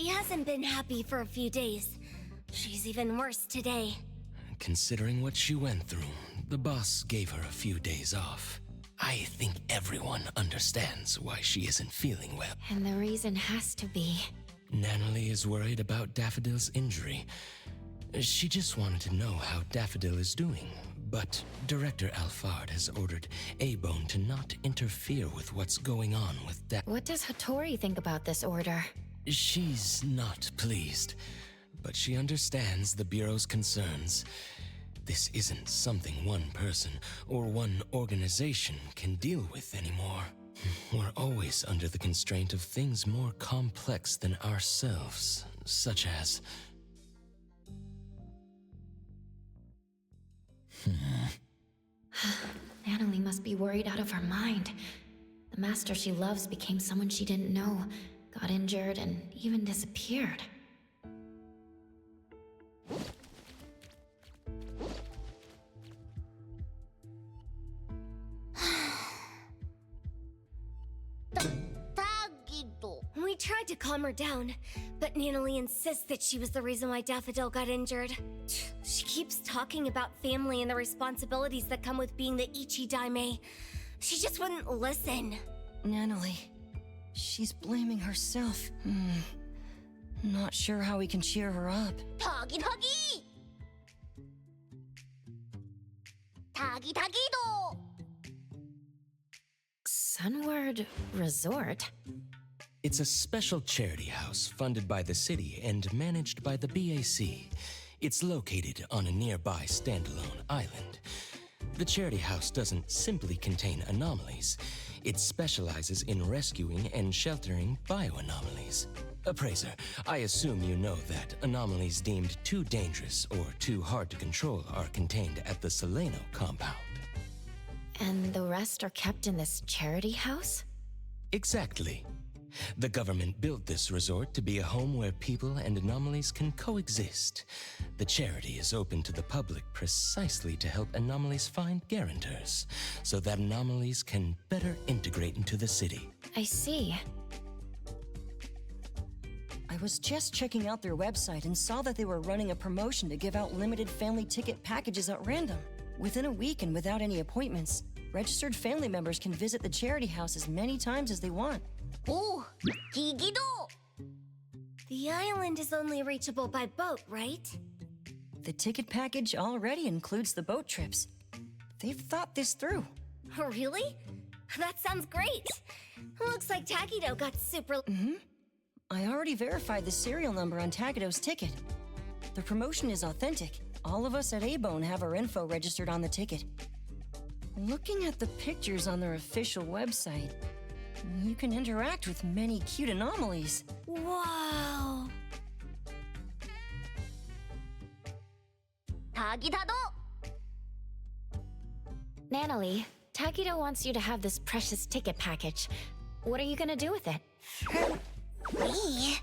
She hasn't been happy for a few days. She's even worse today. Considering what she went through, the boss gave her a few days off. I think everyone understands why she isn't feeling well. And the reason has to be... Natalie is worried about Daffodil's injury. She just wanted to know how Daffodil is doing, but Director Alphard has ordered A-Bone to not interfere with what's going on with What does Hattori think about this order? She's not pleased, but she understands the Bureau's concerns. This isn't something one person or one organization can deal with anymore. We're always under the constraint of things more complex than ourselves, such as... Natalie must be worried out of her mind. The master she loves became someone she didn't know, got injured, and even disappeared. We tried to calm her down, but Natalie insists that she was the reason why Daffodil got injured. She keeps talking about family and the responsibilities that come with being the Ichi-Daime. She just wouldn't listen. Natalie, she's blaming herself. Not sure how we can cheer her up. Tagi Tagi! Tagi Tagi-do! Sunward Resort? It's a special charity house funded by the city and managed by the BAC. It's located on a nearby standalone island. The charity house doesn't simply contain anomalies. It specializes in rescuing and sheltering bioanomalies. Appraiser, I assume you know that anomalies deemed too dangerous or too hard to control are contained at the Seleno compound. And the rest are kept in this charity house? Exactly. The government built this resort to be a home where people and anomalies can coexist. The charity is open to the public precisely to help anomalies find guarantors, so that anomalies can better integrate into the city. I see. I was just checking out their website and saw that they were running a promotion to give out limited family ticket packages at random. Within a week and without any appointments, registered family members can visit the charity house as many times as they want. Oh, Gigido! The island is only reachable by boat, right? The ticket package already includes the boat trips. They've thought this through. Oh, really? That sounds great. Looks like Takido got super... I already verified the serial number on Takido's ticket. The promotion is authentic. All of us at A-Bone have our info registered on the ticket. Looking at the pictures on their official website, you can interact with many cute anomalies. Wow! Tagidado! Natalie, Takido wants you to have this precious ticket package. What are you gonna do with it? Me?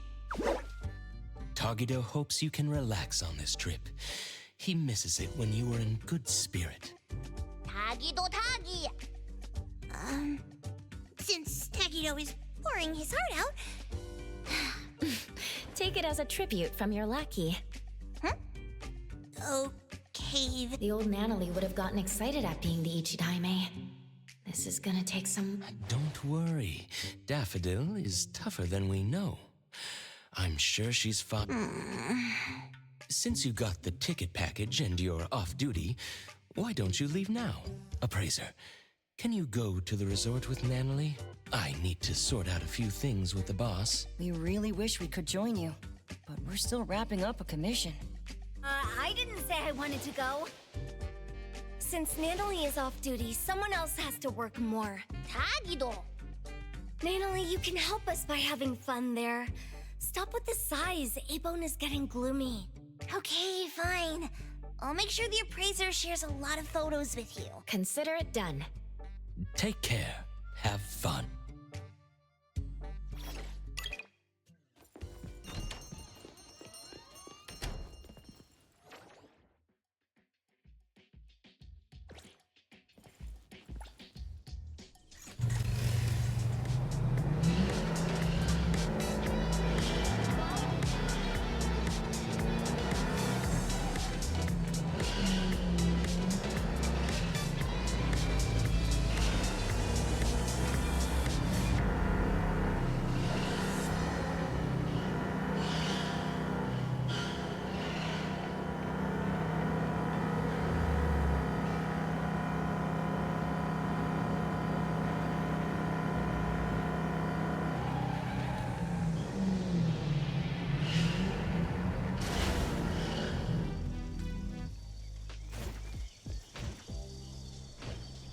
Tagido hopes you can relax on this trip. He misses it when you were in good spirit. Tagido Tagi! Since Tagido is pouring his heart out... Take it as a tribute from your lackey. Huh? Okay... The old Natalie would have gotten excited at being the Ichi-Daime. This is gonna take some... Don't worry. Daffodil is tougher than we know. I'm sure she's fine. Since you got the ticket package and you're off duty, why don't you leave now? Appraiser, can you go to the resort with Natalie? I need to sort out a few things with the boss. We really wish we could join you, but we're still wrapping up a commission. I didn't say I wanted to go. Since Natalie is off duty, someone else has to work more. Tagido! Natalie, you can help us by having fun there. Stop with the sighs. A-Bone is getting gloomy. Okay, fine. I'll make sure the appraiser shares a lot of photos with you. Consider it done. Take care. Have fun.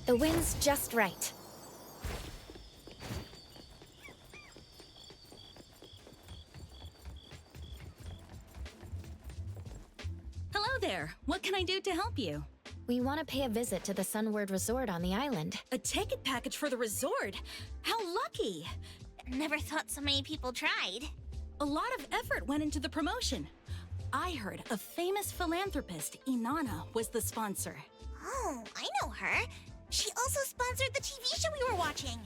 The wind's just right. Hello there. What can I do to help you? We want to pay a visit to the Sunward Resort on the island. A ticket package for the resort? How lucky! Never thought so many people tried. A lot of effort went into the promotion. I heard a famous philanthropist, Inanna, was the sponsor. Oh, I know her. She also sponsored the TV show we were watching.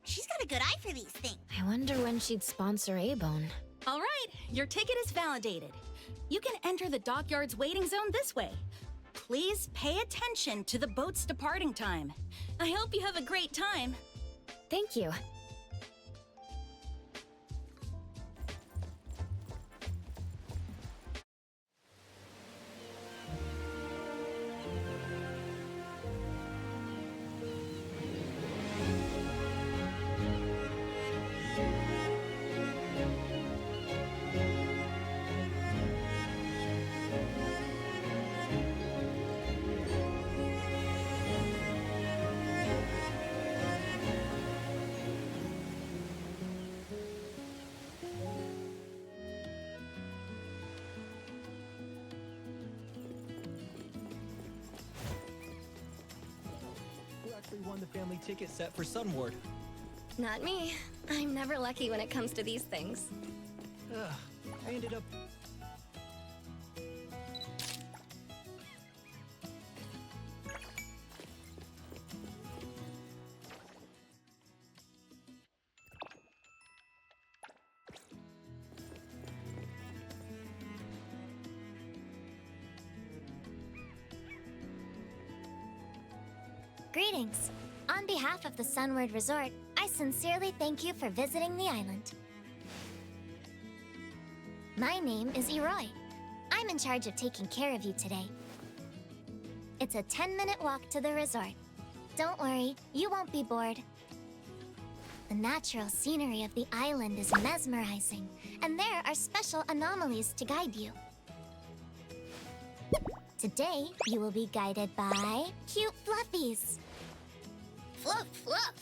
She's got a good eye for these things. I wonder when she'd sponsor A-Bone. All right, your ticket is validated. You can enter the dockyard's waiting zone this way. Please pay attention to the boat's departing time. I hope you have a great time. Thank you. Won the family ticket set for Sunward. Not me. I'm never lucky when it comes to these things. Ugh, I ended up... Greetings. On behalf of the Sunward Resort, I sincerely thank you for visiting the island. My name is Eroy. I'm in charge of taking care of you today. It's a 10-minute walk to the resort. Don't worry, you won't be bored. The natural scenery of the island is mesmerizing, and there are special anomalies to guide you. Today, you will be guided by cute fluffies. Fluff, fluff!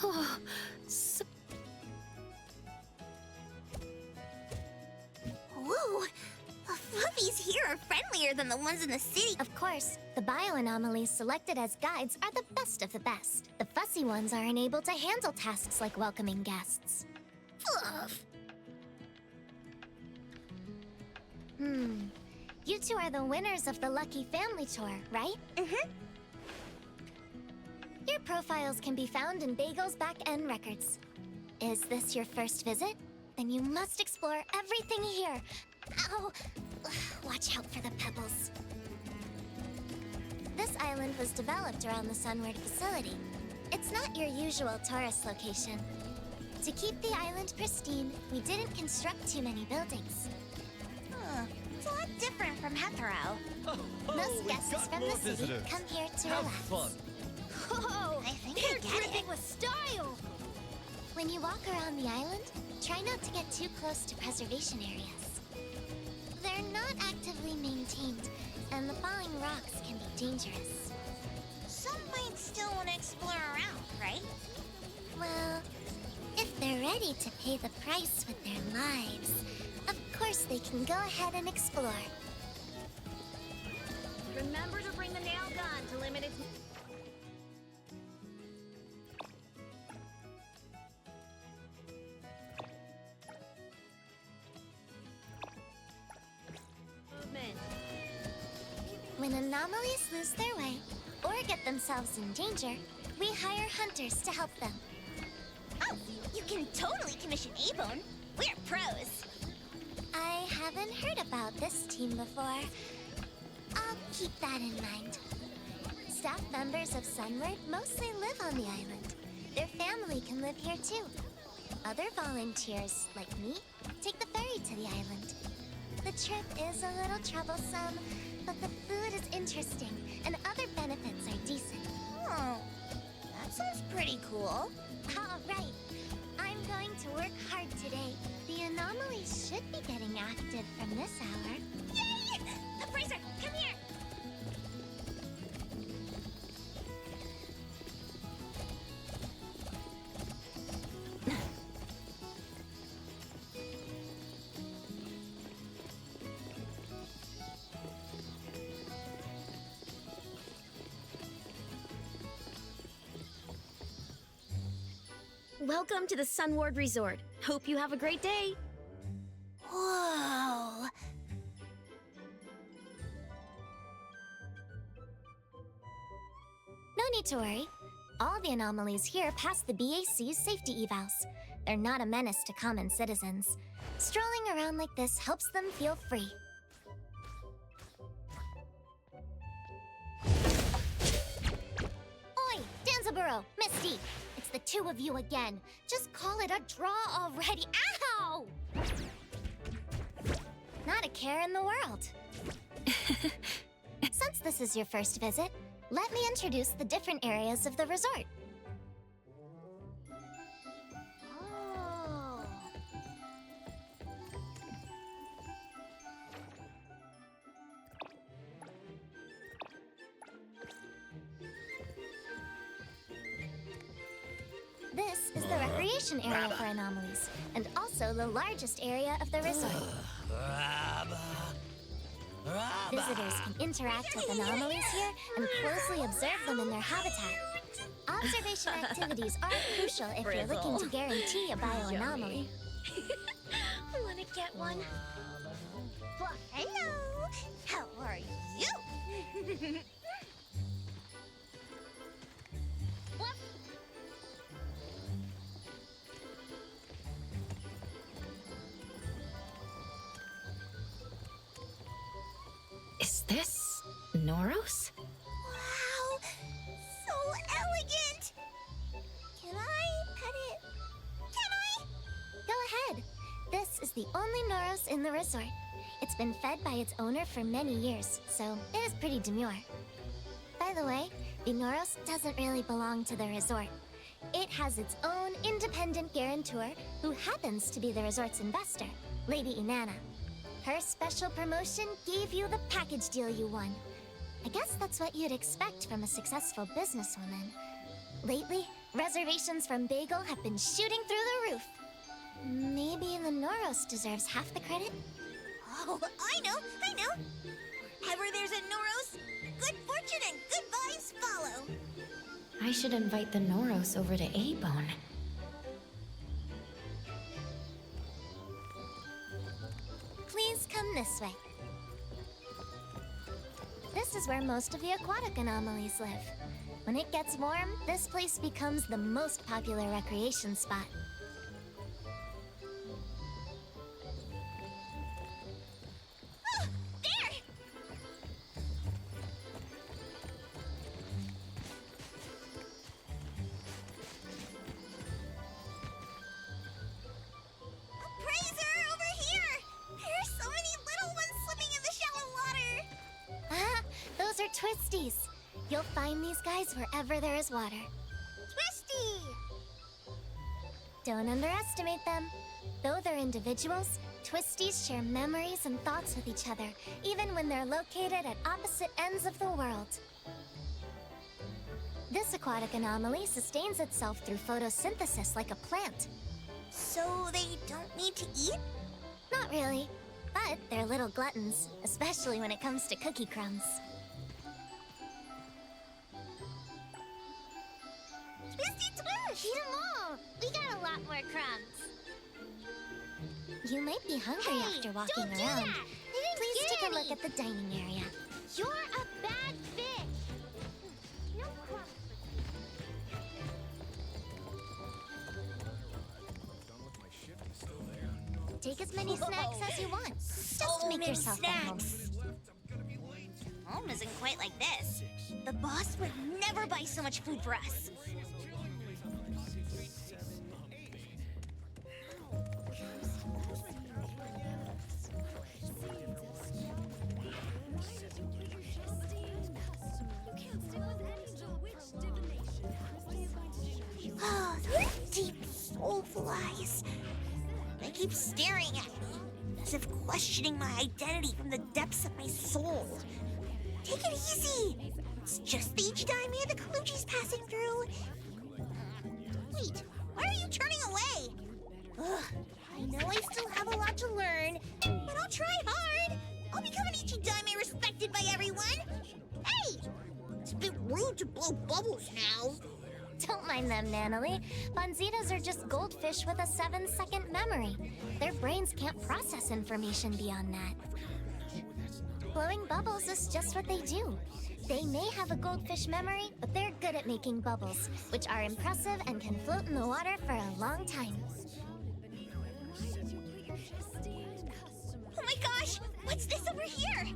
Oh, Whoa! The fluffies here are friendlier than the ones in the city. Of course, the bioanomalies selected as guides are the best of the best. The fussy ones are unable to handle tasks like welcoming guests. Fluff! You two are the winners of the Lucky Family Tour, right? Mm-hmm. Your profiles can be found in Bagel's back-end records. Is this your first visit? Then you must explore everything here. Ow! Watch out for the pebbles. This island was developed around the Sunward facility. It's not your usual tourist location. To keep the island pristine, we didn't construct too many buildings. It's a lot different from Hetero. Most guests from the city come here to relax. Fun. Oh, I think I get it. With style. When you walk around the island, try not to get too close to preservation areas. They're not actively maintained, and the falling rocks can be dangerous. Some might still want to explore around, right? Well, if they're ready to pay the price with their lives, of course they can go ahead and explore. Remember to bring the nail gun to limit its... movement. When anomalies lose their way, or get themselves in danger, we hire hunters to help them. Oh, you can totally commission A-Bone. We're pros. I haven't heard about this team before. I'll keep that in mind. Staff members of Sunward mostly live on the island. Their family can live here too. Other volunteers, like me, take the ferry to the island. The trip is a little troublesome, but the food is interesting, and other benefits are decent. Oh, that sounds pretty cool. All right, I'm going going to work hard today. The anomalies should be getting active from this hour. Yay! Fraser, come here! Welcome to the Sunward Resort. Hope you have a great day. Whoa! No need to worry. All the anomalies here pass the BAC's safety evals. They're not a menace to common citizens. Strolling around like this helps them feel free. Oi! Danzaburo! Misty! It's the two of you again. Just call it a draw already. Ow! Not a care in the world. Since this is your first visit, let me introduce the different areas of the resort. Oh. This is the recreation area for anomalies, and also the largest area of the resort. Visitors can interact with anomalies here and closely observe them in their habitat. Observation activities are crucial if you're looking to guarantee a bioanomaly. Wanna get one? Well, hello! How are you? Is this Noros? Wow! So elegant! Can I pet it? Can I? Go ahead. This is the only Noros in the resort. It's been fed by its owner for many years, so it is pretty demure. By the way, the Noros doesn't really belong to the resort. It has its own independent guarantor who happens to be the resort's investor, Lady Inanna. Her special promotion gave you the package deal you won. I guess that's what you'd expect from a successful businesswoman. Lately, reservations from Bagel have been shooting through the roof. Maybe the Noros deserves half the credit? Oh, I know! Ever there's a Noros, good fortune and good vibes follow. I should invite the Noros over to A-Bone. Please come this way. This is where most of the aquatic anomalies live. When it gets warm, this place becomes the most popular recreation spot. Oh, there! Appraiser, over here! There are so many little ones swimming in the shallow water! Ah, those are twisties. You'll find these guys wherever there is water. Twisty! Don't underestimate them. Though they're individuals, twisties share memories and thoughts with each other, even when they're located at opposite ends of the world. This aquatic anomaly sustains itself through photosynthesis like a plant. So they don't need to eat? Not really, but they're little gluttons, especially when it comes to cookie crumbs. Twisty Twish! Eat them all! We got a lot more crumbs. You might be hungry after walking around. That. Please take a look at the dining area. You're a bad fish! No crumbs. Take as many snacks as you want. Just make yourself at home. Home isn't quite like this. The boss would never buy so much food for us. Oh, deep soulful eyes. They keep staring at me, as if questioning my identity from the depths of my soul. Take it easy. It's just the Ichidai the Kaluji's passing through. Wait, why are you turning away? Ugh, I know I still have a lot to learn, but I'll try hard. I'll become an Ichidai respected by everyone. Hey! It's a bit rude to blow bubbles now. Don't mind them, Nanalie. Bonzitas are just goldfish with a 7-second memory. Their brains can't process information beyond that. Blowing bubbles is just what they do. They may have a goldfish memory, but they're good at making bubbles, which are impressive and can float in the water for a long time. Oh my gosh! What's this over here?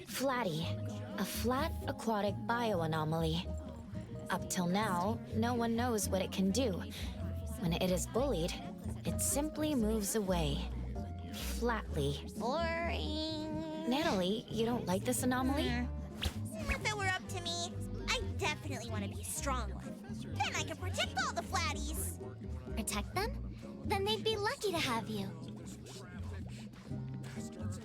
Flatty, a flat aquatic bioanomaly. Up till now, no one knows what it can do. When it is bullied, it simply moves away. Flatly. Boring. Natalie, you don't like this anomaly? If it were up to me, I definitely want to be a strong one. Then I can protect all the flatties. Protect them? Then they'd be lucky to have you.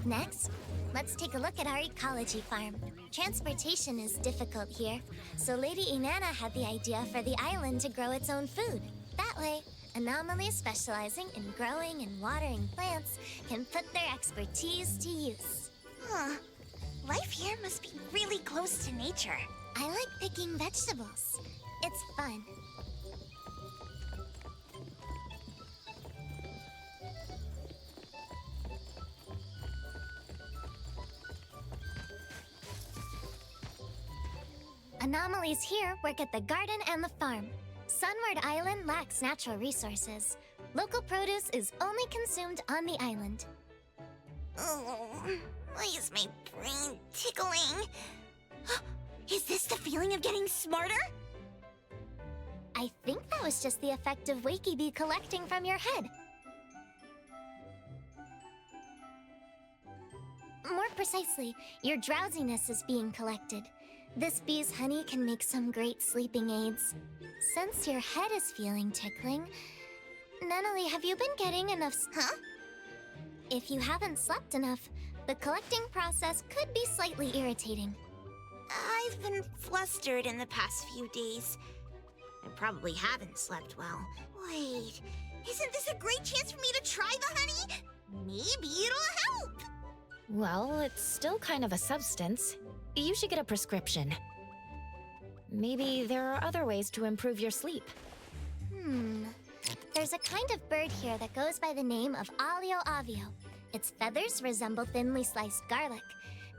Next, let's take a look at our ecology farm. Transportation is difficult here, so Lady Inanna had the idea for the island to grow its own food. That way, anomalies specializing in growing and watering plants can put their expertise to use. Huh. Life here must be really close to nature. I like picking vegetables. It's fun. Anomalies here work at the garden and the farm. Sunward Island lacks natural resources. Local produce is only consumed on the island. Oh, why is my brain tickling? Is this the feeling of getting smarter? I think that was just the effect of Wakey Bee collecting from your head. More precisely, your drowsiness is being collected. This bee's honey can make some great sleeping aids. Since your head is feeling tickling, Nanalie, have you been getting enough Huh? If you haven't slept enough, the collecting process could be slightly irritating. I've been flustered in the past few days. I probably haven't slept well. Wait, isn't this a great chance for me to try the honey? Maybe it'll help! Well, it's still kind of a substance. You should get a prescription. Maybe there are other ways to improve your sleep. There's a kind of bird here that goes by the name of Alio Avio. Its feathers resemble thinly sliced garlic.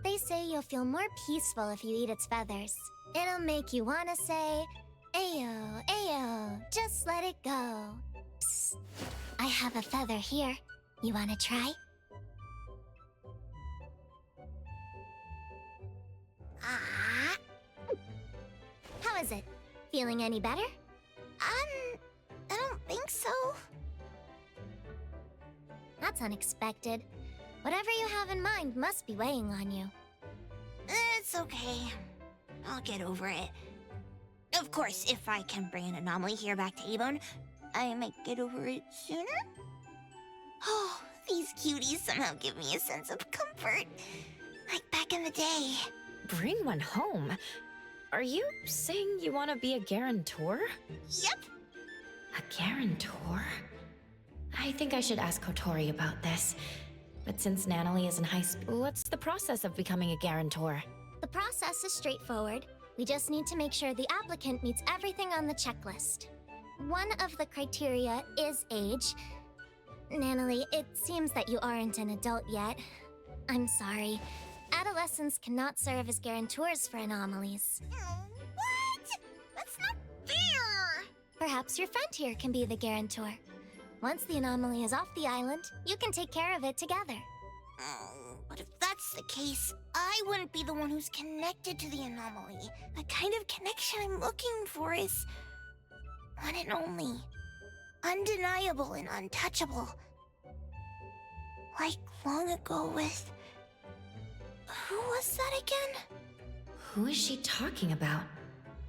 They say you'll feel more peaceful if you eat its feathers. It'll make you want to say, Ayo, Ayo, just let it go. Psst, I have a feather here. You want to try? Ah, How is it? Feeling any better? I don't think so. That's unexpected. Whatever you have in mind must be weighing on you. It's okay. I'll get over it. Of course, if I can bring an anomaly here back to Abone, I might get over it sooner. Oh, these cuties somehow give me a sense of comfort. Like back in the day. Bring one home? Are you saying you want to be a guarantor? Yep. A guarantor? I think I should ask Kotori about this. But since Nanalie is in high school, what's the process of becoming a guarantor? The process is straightforward. We just need to make sure the applicant meets everything on the checklist. One of the criteria is age. Nanalie, it seems that you aren't an adult yet. I'm sorry. Adolescents cannot serve as guarantors for anomalies. What? That's not fair! Perhaps your friend here can be the guarantor. Once the anomaly is off the island, you can take care of it together. Oh, but if that's the case, I wouldn't be the one who's connected to the anomaly. The kind of connection I'm looking for is one and only. Undeniable and untouchable. Like long ago with... Who was that again? Who is she talking about?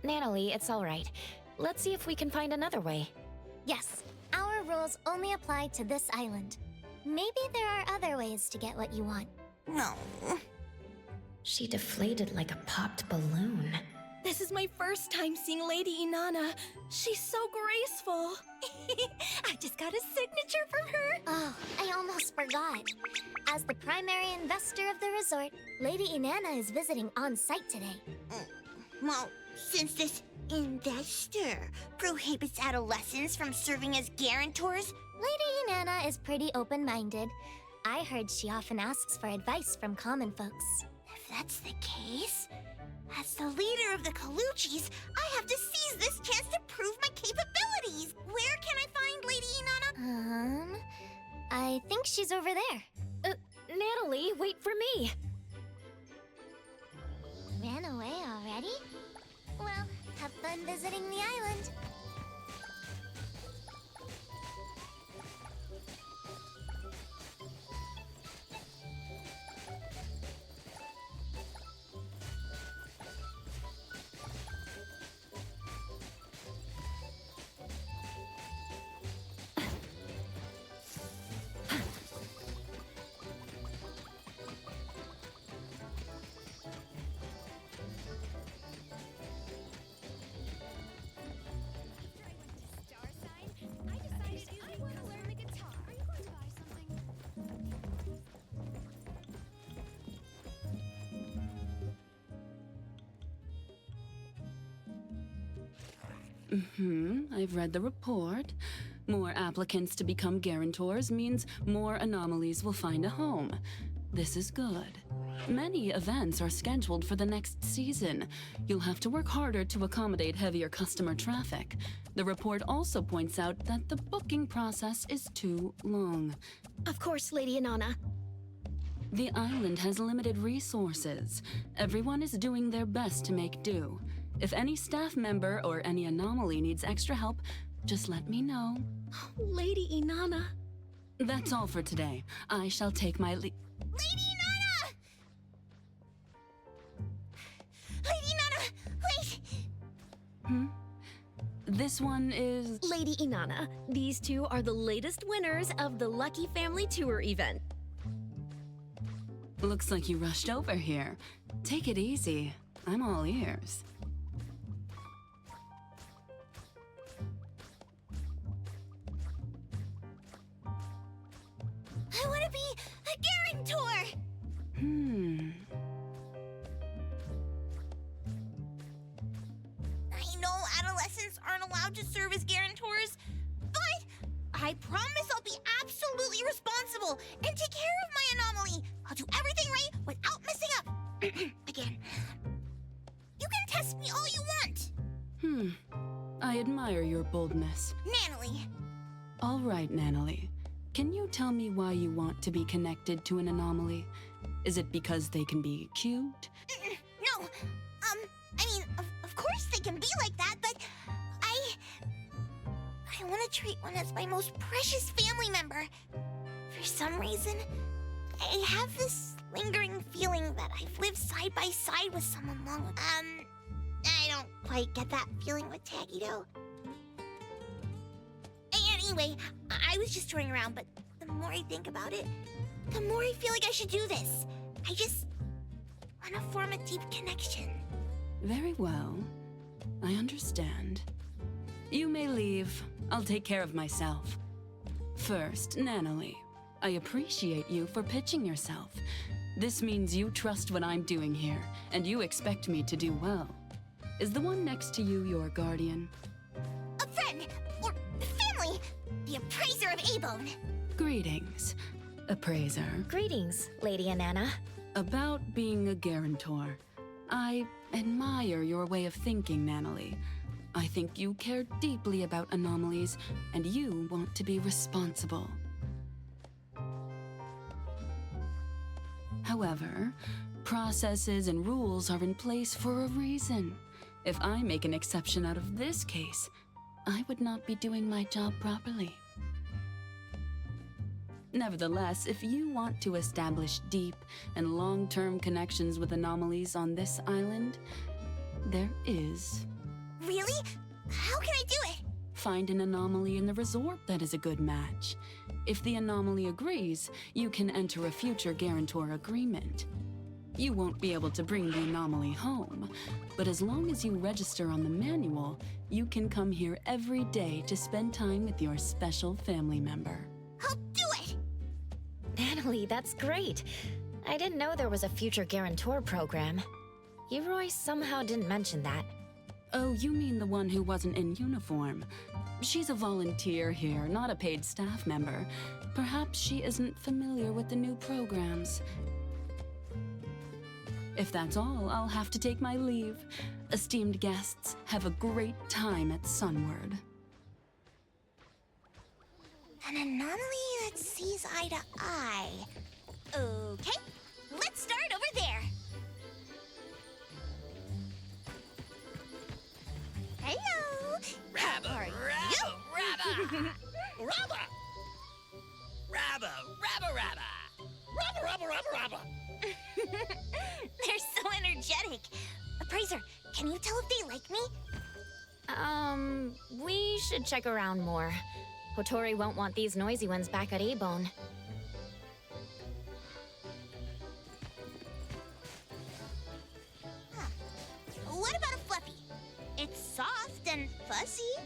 Natalie, it's all right. Let's see if we can find another way. Yes, our rules only apply to this island. Maybe there are other ways to get what you want. No. She deflated like a popped balloon. This is my first time seeing Lady Inanna. She's so graceful. I just got a signature from her. Oh, I almost forgot. As the primary investor of the resort, Lady Inanna is visiting on site today. Well, since this investor prohibits adolescents from serving as guarantors, Lady Inanna is pretty open-minded. I heard she often asks for advice from common folks. if that's the case, as the leader of the Colucci's, I have to seize this chance to prove my capabilities. Where can I find Lady Inanna? I think she's over there. Natalie, wait for me! Ran away already? Well, have fun visiting the island. I've read the report. More applicants to become guarantors means more anomalies will find a home. This is good. Many events are scheduled for the next season. You'll have to work harder to accommodate heavier customer traffic. The report also points out that the booking process is too long. Of course, Lady Inanna. The island has limited resources. Everyone is doing their best to make do. If any staff member or any anomaly needs extra help, just let me know. Lady Inanna. That's all for today. I shall take my Lady Inanna! Lady Inanna, wait! This one is... Lady Inanna, these two are the latest winners of the Lucky Family Tour event. Looks like you rushed over here. Take it easy. I'm all ears. I want to be a guarantor! I know adolescents aren't allowed to serve as guarantors, but I promise I'll be absolutely responsible and take care of my anomaly. I'll do everything right without messing up. Again. You can test me all you want. I admire your boldness. Natalie. All right, Natalie. Can you tell me why you want to be connected to an anomaly? Is it because they can be cute? No. I mean, of course they can be like that, but I want to treat one as my most precious family member. For some reason, I have this lingering feeling that I've lived side by side with someone long. I don't quite get that feeling with Taggy though. Anyway, I was just toying around, but the more I think about it, the more I feel like I should do this. I just want to form a deep connection. Very well. I understand. You may leave. I'll take care of myself. First, Natalie, I appreciate you for pitching yourself. This means you trust what I'm doing here, and you expect me to do well. Is the one next to you your guardian? A friend, or family, the appraiser of A-Bone. Greetings, appraiser. Greetings, Lady Inanna. About being a guarantor. I admire your way of thinking, Natalie. I think you care deeply about anomalies, and you want to be responsible. However, processes and rules are in place for a reason. If I make an exception out of this case, I would not be doing my job properly. Nevertheless, if you want to establish deep and long-term connections with anomalies on this island, there is Really? How can I do it? Find an anomaly in the resort that is a good match. If the anomaly agrees, you can enter a future guarantor agreement. You won't be able to bring the anomaly home, but as long as you register on the manual, you can come here every day to spend time with your special family member. I'll do it! Natalie, that's great. I didn't know there was a future guarantor program. Roy somehow didn't mention that. Oh, you mean the one who wasn't in uniform. She's a volunteer here, not a paid staff member. Perhaps she isn't familiar with the new programs. If that's all, I'll have to take my leave. Esteemed guests, have a great time at Sunward. An anomaly that sees eye to eye. Okay, let's start over there. Hello. Rabba, How are you? rabba, rabba, rabba, rabba, rabba, rabba, rabba, rabba, rabba. They're so energetic. Appraiser, can you tell if they like me? We should check around more. Hotori won't want these noisy ones back at A-Bone. Huh. What about a Fluffy? It's soft and fuzzy.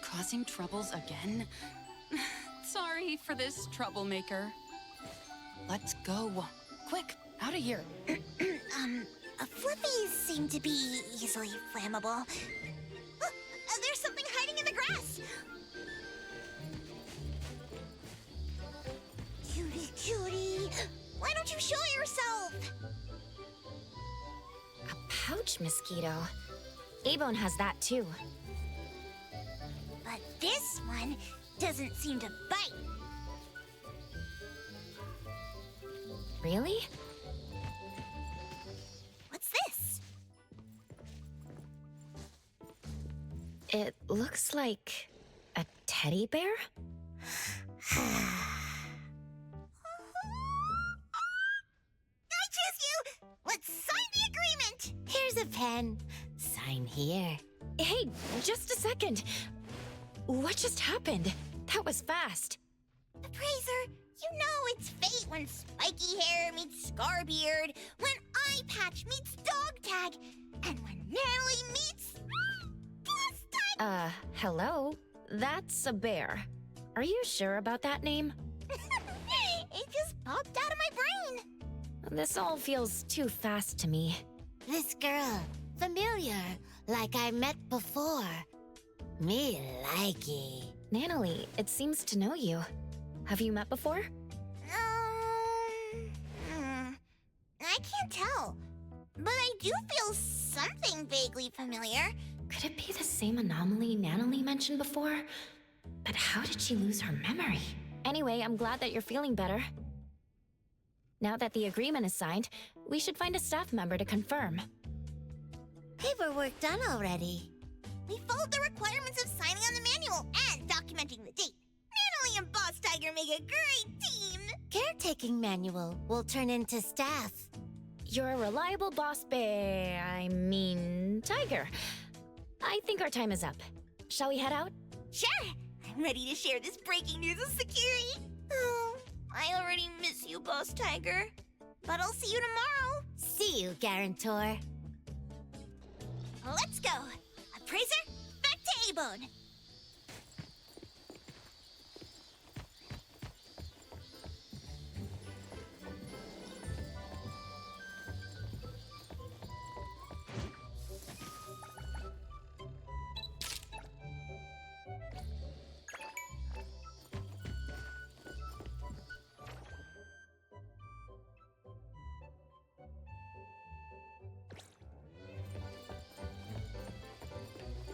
Causing troubles again? Sorry for this, troublemaker. Let's go. Quick, out of here. Fluffies seem to be easily flammable. There's something hiding in the grass. Cutie, cutie, why don't you show yourself? A pouch mosquito. A-Bone has that too. But this one doesn't seem to bite. Really? What's this? It looks like a teddy bear? I choose you! Let's sign the agreement! Here's a pen. Sign here. Hey, just a second. What just happened? That was fast. Appraiser, you know it's fate when spiky hair meets Scarbeard, when eye patch meets dog tag, and when Natalie meets Boss Tiger. Hello? That's a bear. Are you sure about that name? It just popped out of my brain. This all feels too fast to me. This girl, familiar, like I met before. Me likey. Natalie, it seems to know you. Have you met before? I can't tell, but I do feel something vaguely familiar. Could it be the same anomaly Natalie mentioned before? But how did she lose her memory? Anyway, I'm glad that you're feeling better. Now that the agreement is signed, we should find a staff member to confirm. Paperwork done already. We followed the requirements of signing on the manual and documenting the date. Natalie and Boss Tiger make a great team. Caretaking manual will turn into staff. You're a reliable boss tiger. I think our time is up. Shall we head out? Sure, I'm ready to share this breaking news with security. Oh, I already miss you, Boss Tiger. But I'll see you tomorrow. See you, Guarantor. Let's go. Appraiser, back to A-Bone.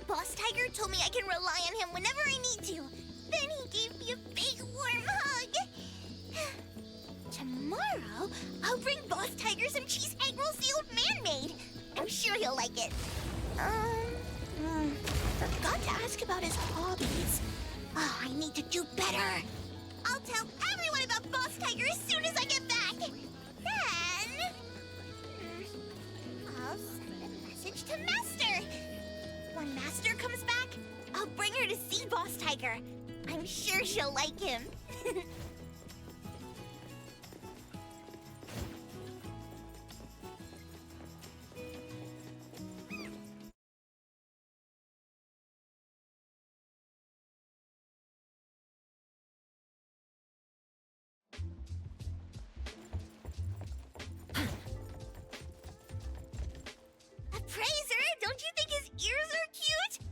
Boss Tiger told me I can rely on him whenever I need to. Then he gave me a big warm hug. Tomorrow, I'll bring Boss Tiger some cheese egg rolls the old man made. I'm sure he'll like it. Forgot to ask about his hobbies. Oh, I need to do better. I'll tell everyone about Boss Tiger as soon as I get to Master! When Master comes back, I'll bring her to see Boss Tiger. I'm sure she'll like him. Appraiser, don't you think his ears are cute?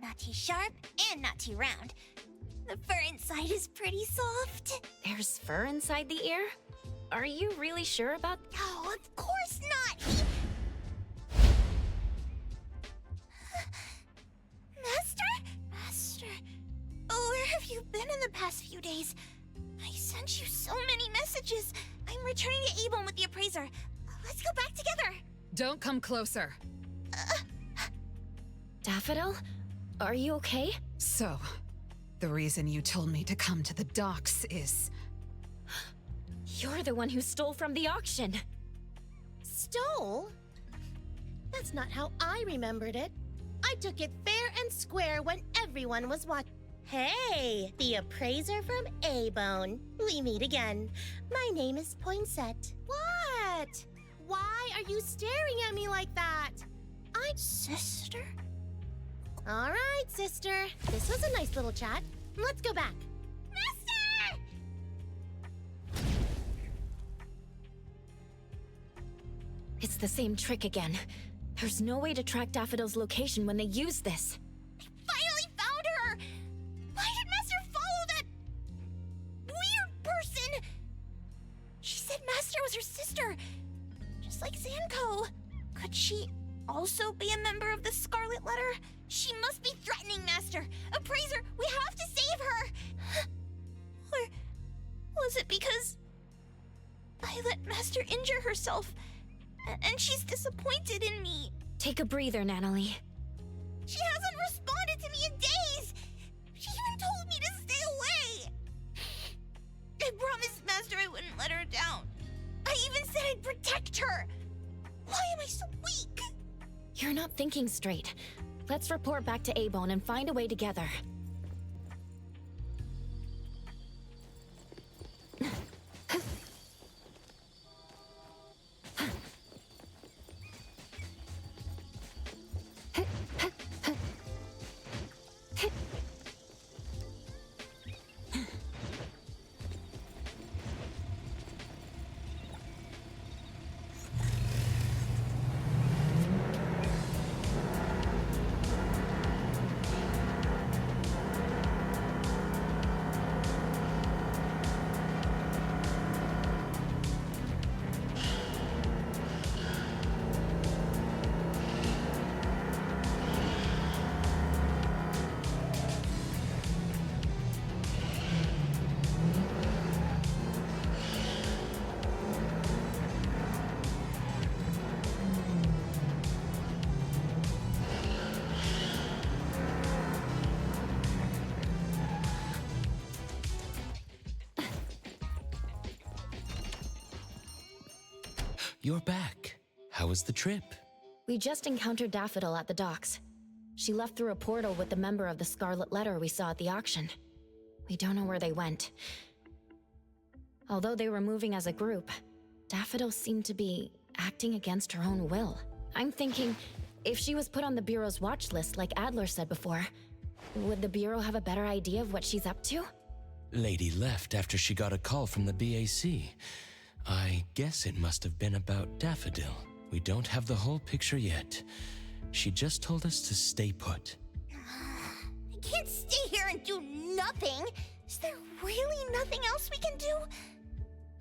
Not too sharp and not too round. The fur inside is pretty soft. There's fur inside the ear? Are you really sure about... Oh, of course not! Master? Oh, where have you been in the past few days? I sent you so many messages. I'm returning to Avon with the appraiser. Let's go back together. Don't come closer. Daffodil? Are you okay? So, the reason you told me to come to the docks is... You're the one who stole from the auction. Stole? That's not how I remembered it. I took it fair and square when everyone was watching. Hey, the appraiser from A-Bone. We meet again. My name is Poinsett. What? Why are you staring at me like that? I'm... Sister? All right, sister. This was a nice little chat. Let's go back. Master! It's the same trick again. There's no way to track Daffodil's location when they use this. I finally found her! Why did Master follow that... weird person? She said Master was her sister, just like Zanko. Could she also be a member of the Scarlet Letter? She must be threatening Master. Appraiser, we have to save her! Or was it because I let Master injure herself, and she's disappointed in me? Take a breather, Natalie. She hasn't responded to me in days! She even told me to stay away! I promised Master I wouldn't let her down. I even said I'd protect her! Why am I so weak? You're not thinking straight. Let's report back to A-Bone and find a way together. You're back. How was the trip? We just encountered Daffodil at the docks. She left through a portal with the member of the Scarlet Letter we saw at the auction. We don't know where they went. Although they were moving as a group, Daffodil seemed to be acting against her own will. I'm thinking, if she was put on the Bureau's watch list like Adler said before, would the Bureau have a better idea of what she's up to? Lady left after she got a call from the BAC. I guess it must have been about Daffodil. We don't have the whole picture yet. She just told us to stay put. I can't stay here and do nothing. Is there really nothing else we can do?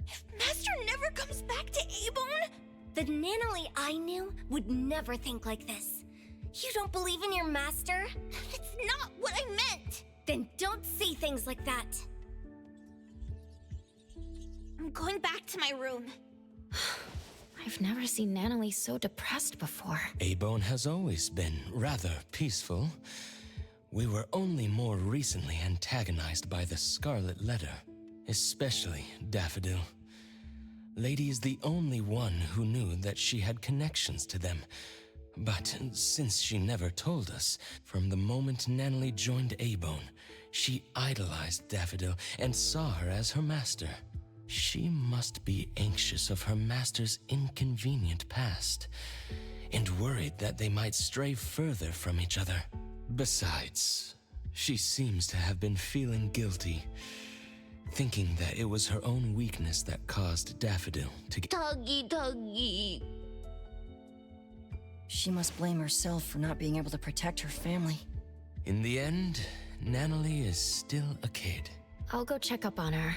If Master never comes back to A-Bone? The Nanalie I knew would never think like this. You don't believe in your master? That's not what I meant! Then don't say things like that. I'm going back to my room. I've never seen Nanalie so depressed before. A-Bone has always been rather peaceful. We were only more recently antagonized by the Scarlet Letter, especially Daffodil. Lady is the only one who knew that she had connections to them, But since she never told us, from the moment Natalie joined A-Bone, she idolized Daffodil and saw her as her master. She must be anxious of her master's inconvenient past, and worried that they might stray further from each other. Besides, she seems to have been feeling guilty, thinking that it was her own weakness that caused Daffodil to get— Tuggy. She must blame herself for not being able to protect her family. In the end, Natalie is still a kid. I'll go check up on her.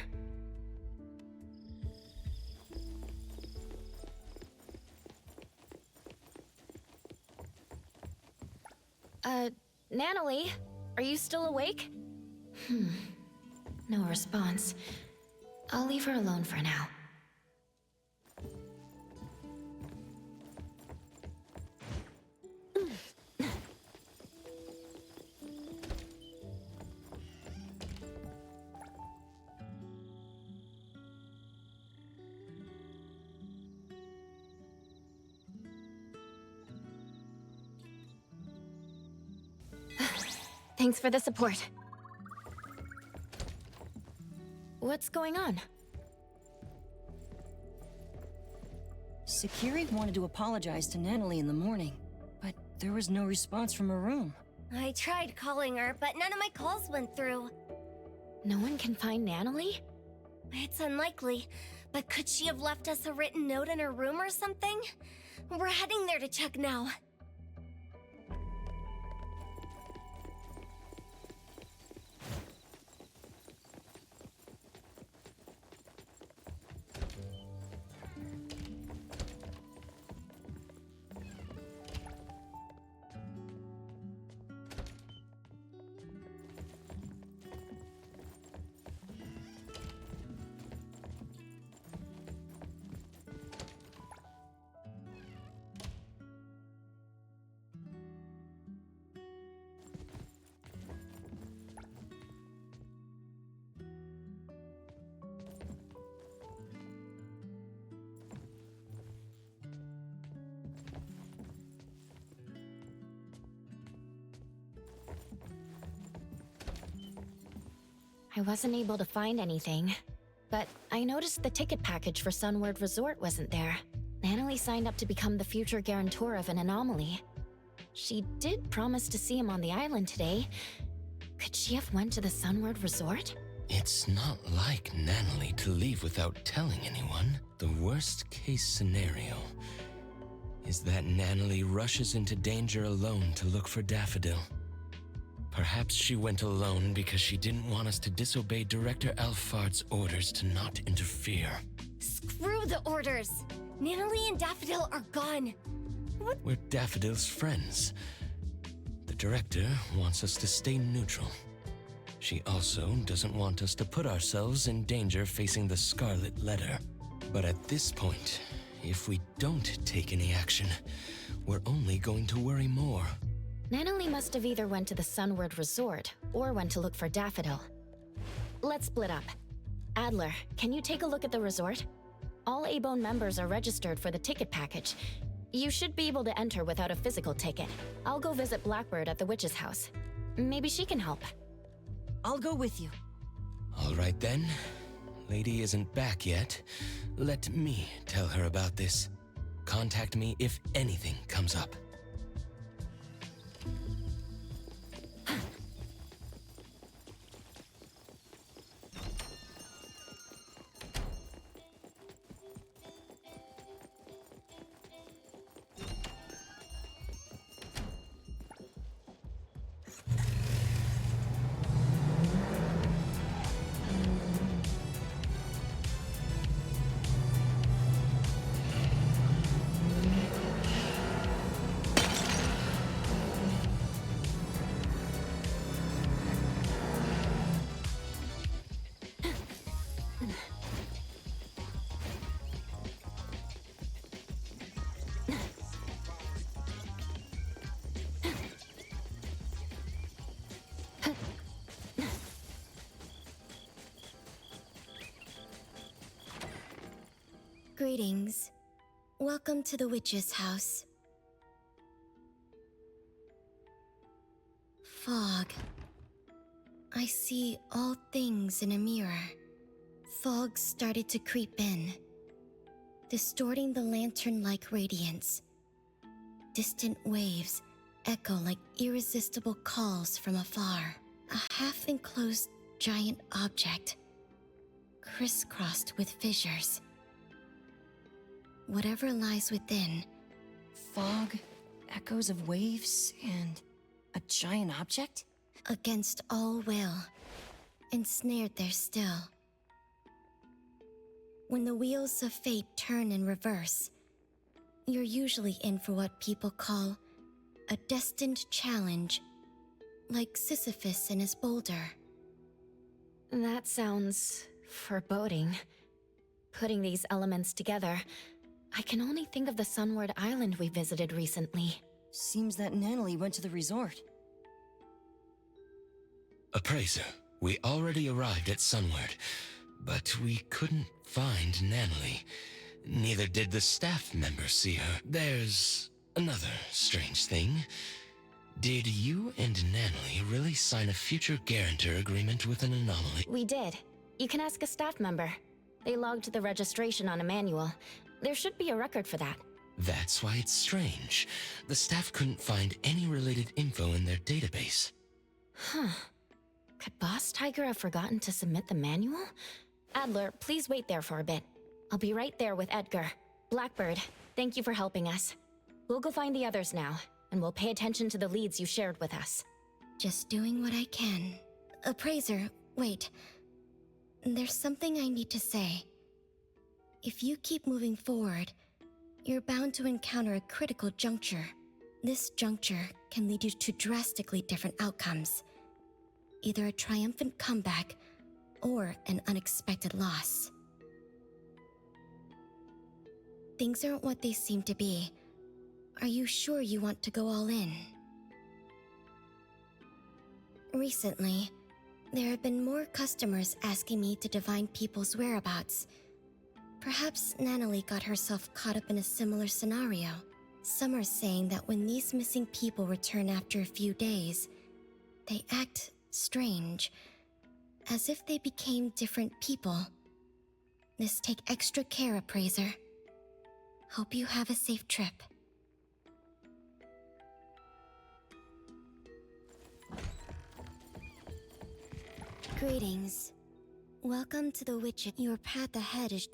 Natalie, are you still awake? No response. I'll leave her alone for now. Thanks for the support. What's going on? Sakiri wanted to apologize to Natalie in the morning, but there was no response from her room. I tried calling her, but none of my calls went through. No one can find Natalie? It's unlikely, but could she have left us a written note in her room or something? We're heading there to check now. I wasn't able to find anything, but I noticed the ticket package for Sunward Resort wasn't there. Natalie signed up to become the future guarantor of an anomaly. She did promise to see him on the island today. Could she have went to the Sunward Resort? It's not like Natalie to leave without telling anyone. The worst case scenario is that Natalie rushes into danger alone to look for Daffodil. Perhaps she went alone because she didn't want us to disobey Director Alfard's orders to not interfere. Screw the orders! Natalie and Daffodil are gone. We're Daffodil's friends. The director wants us to stay neutral. She also doesn't want us to put ourselves in danger facing the Scarlet Letter. But at this point, if we don't take any action, we're only going to worry more. Natalie must have either went to the Sunward Resort or went to look for Daffodil. Let's split up. Adler, can you take a look at the resort? All A-Bone members are registered for the ticket package. You should be able to enter without a physical ticket. I'll go visit Blackbird at the witch's house. Maybe she can help. I'll go with you. All right then. Lady isn't back yet. Let me tell her about this. Contact me if anything comes up. Greetings. Welcome to the witch's house. Fog. I see all things in a mirror. Fog started to creep in, distorting the lantern-like radiance. Distant waves echo like irresistible calls from afar. A half-enclosed giant object, crisscrossed with fissures. Whatever lies within. Fog, echoes of waves, and a giant object? Against all will, ensnared there still. When the wheels of fate turn in reverse, you're usually in for what people call a destined challenge, like Sisyphus and his boulder. That sounds foreboding. Putting these elements together, I can only think of the Sunward Island we visited recently. Seems that Natalie went to the resort. Appraiser, we already arrived at Sunward, but we couldn't find Natalie. Neither did the staff members see her. There's another strange thing. Did you and Natalie really sign a future guarantor agreement with an anomaly? We did. You can ask a staff member. They logged the registration on a manual. There should be a record for that. That's why it's strange. The staff couldn't find any related info in their database. Huh. Could Boss Tiger have forgotten to submit the manual? Adler, please wait there for a bit. I'll be right there with Edgar. Blackbird, thank you for helping us. We'll go find the others now, and we'll pay attention to the leads you shared with us. Just doing what I can. Appraiser, wait. There's something I need to say. If you keep moving forward, you're bound to encounter a critical juncture. This juncture can lead you to drastically different outcomes. Either a triumphant comeback, or an unexpected loss. Things aren't what they seem to be. Are you sure you want to go all in? Recently, there have been more customers asking me to divine people's whereabouts. Perhaps Natalie got herself caught up in a similar scenario. Some are saying that when these missing people return after a few days, they act strange, as if they became different people. This take extra care, Appraiser. Hope you have a safe trip. Greetings. Welcome to the Witch. Your path ahead is...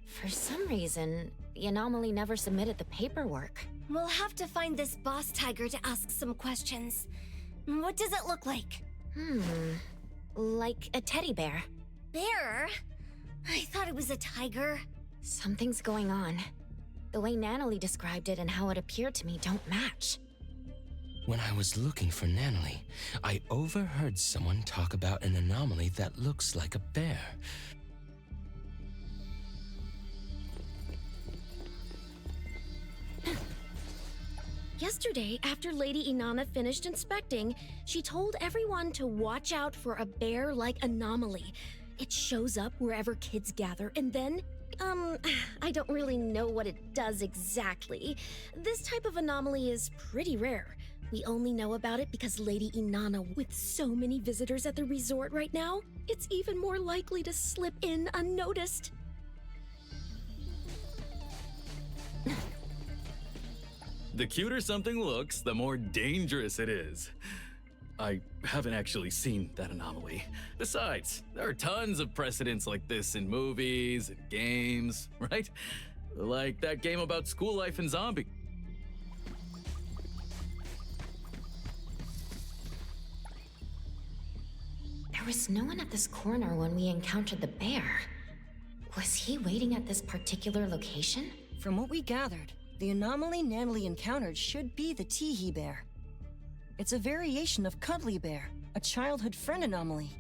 For some reason, the anomaly never submitted the paperwork. We'll have to find this boss tiger to ask some questions. What does it look like? Like a teddy bear. Bear? I thought it was a tiger. Something's going on. The way Natalie described it and how it appeared to me don't match. When I was looking for Natalie, I overheard someone talk about an anomaly that looks like a bear. Yesterday, after Lady Inanna finished inspecting, she told everyone to watch out for a bear-like anomaly. It shows up wherever kids gather, and then, I don't really know what it does exactly. This type of anomaly is pretty rare. We only know about it because Lady Inanna, with so many visitors at the resort right now, it's even more likely to slip in unnoticed. The cuter something looks, the more dangerous it is. I haven't actually seen that anomaly. Besides, there are tons of precedents like this in movies and games, right? Like that game about school life and zombie. There was no one at this corner when we encountered the bear. Was he waiting at this particular location? From what we gathered, the anomaly Natalie encountered should be the Teehee bear. It's a variation of Cuddly Bear, a childhood friend anomaly.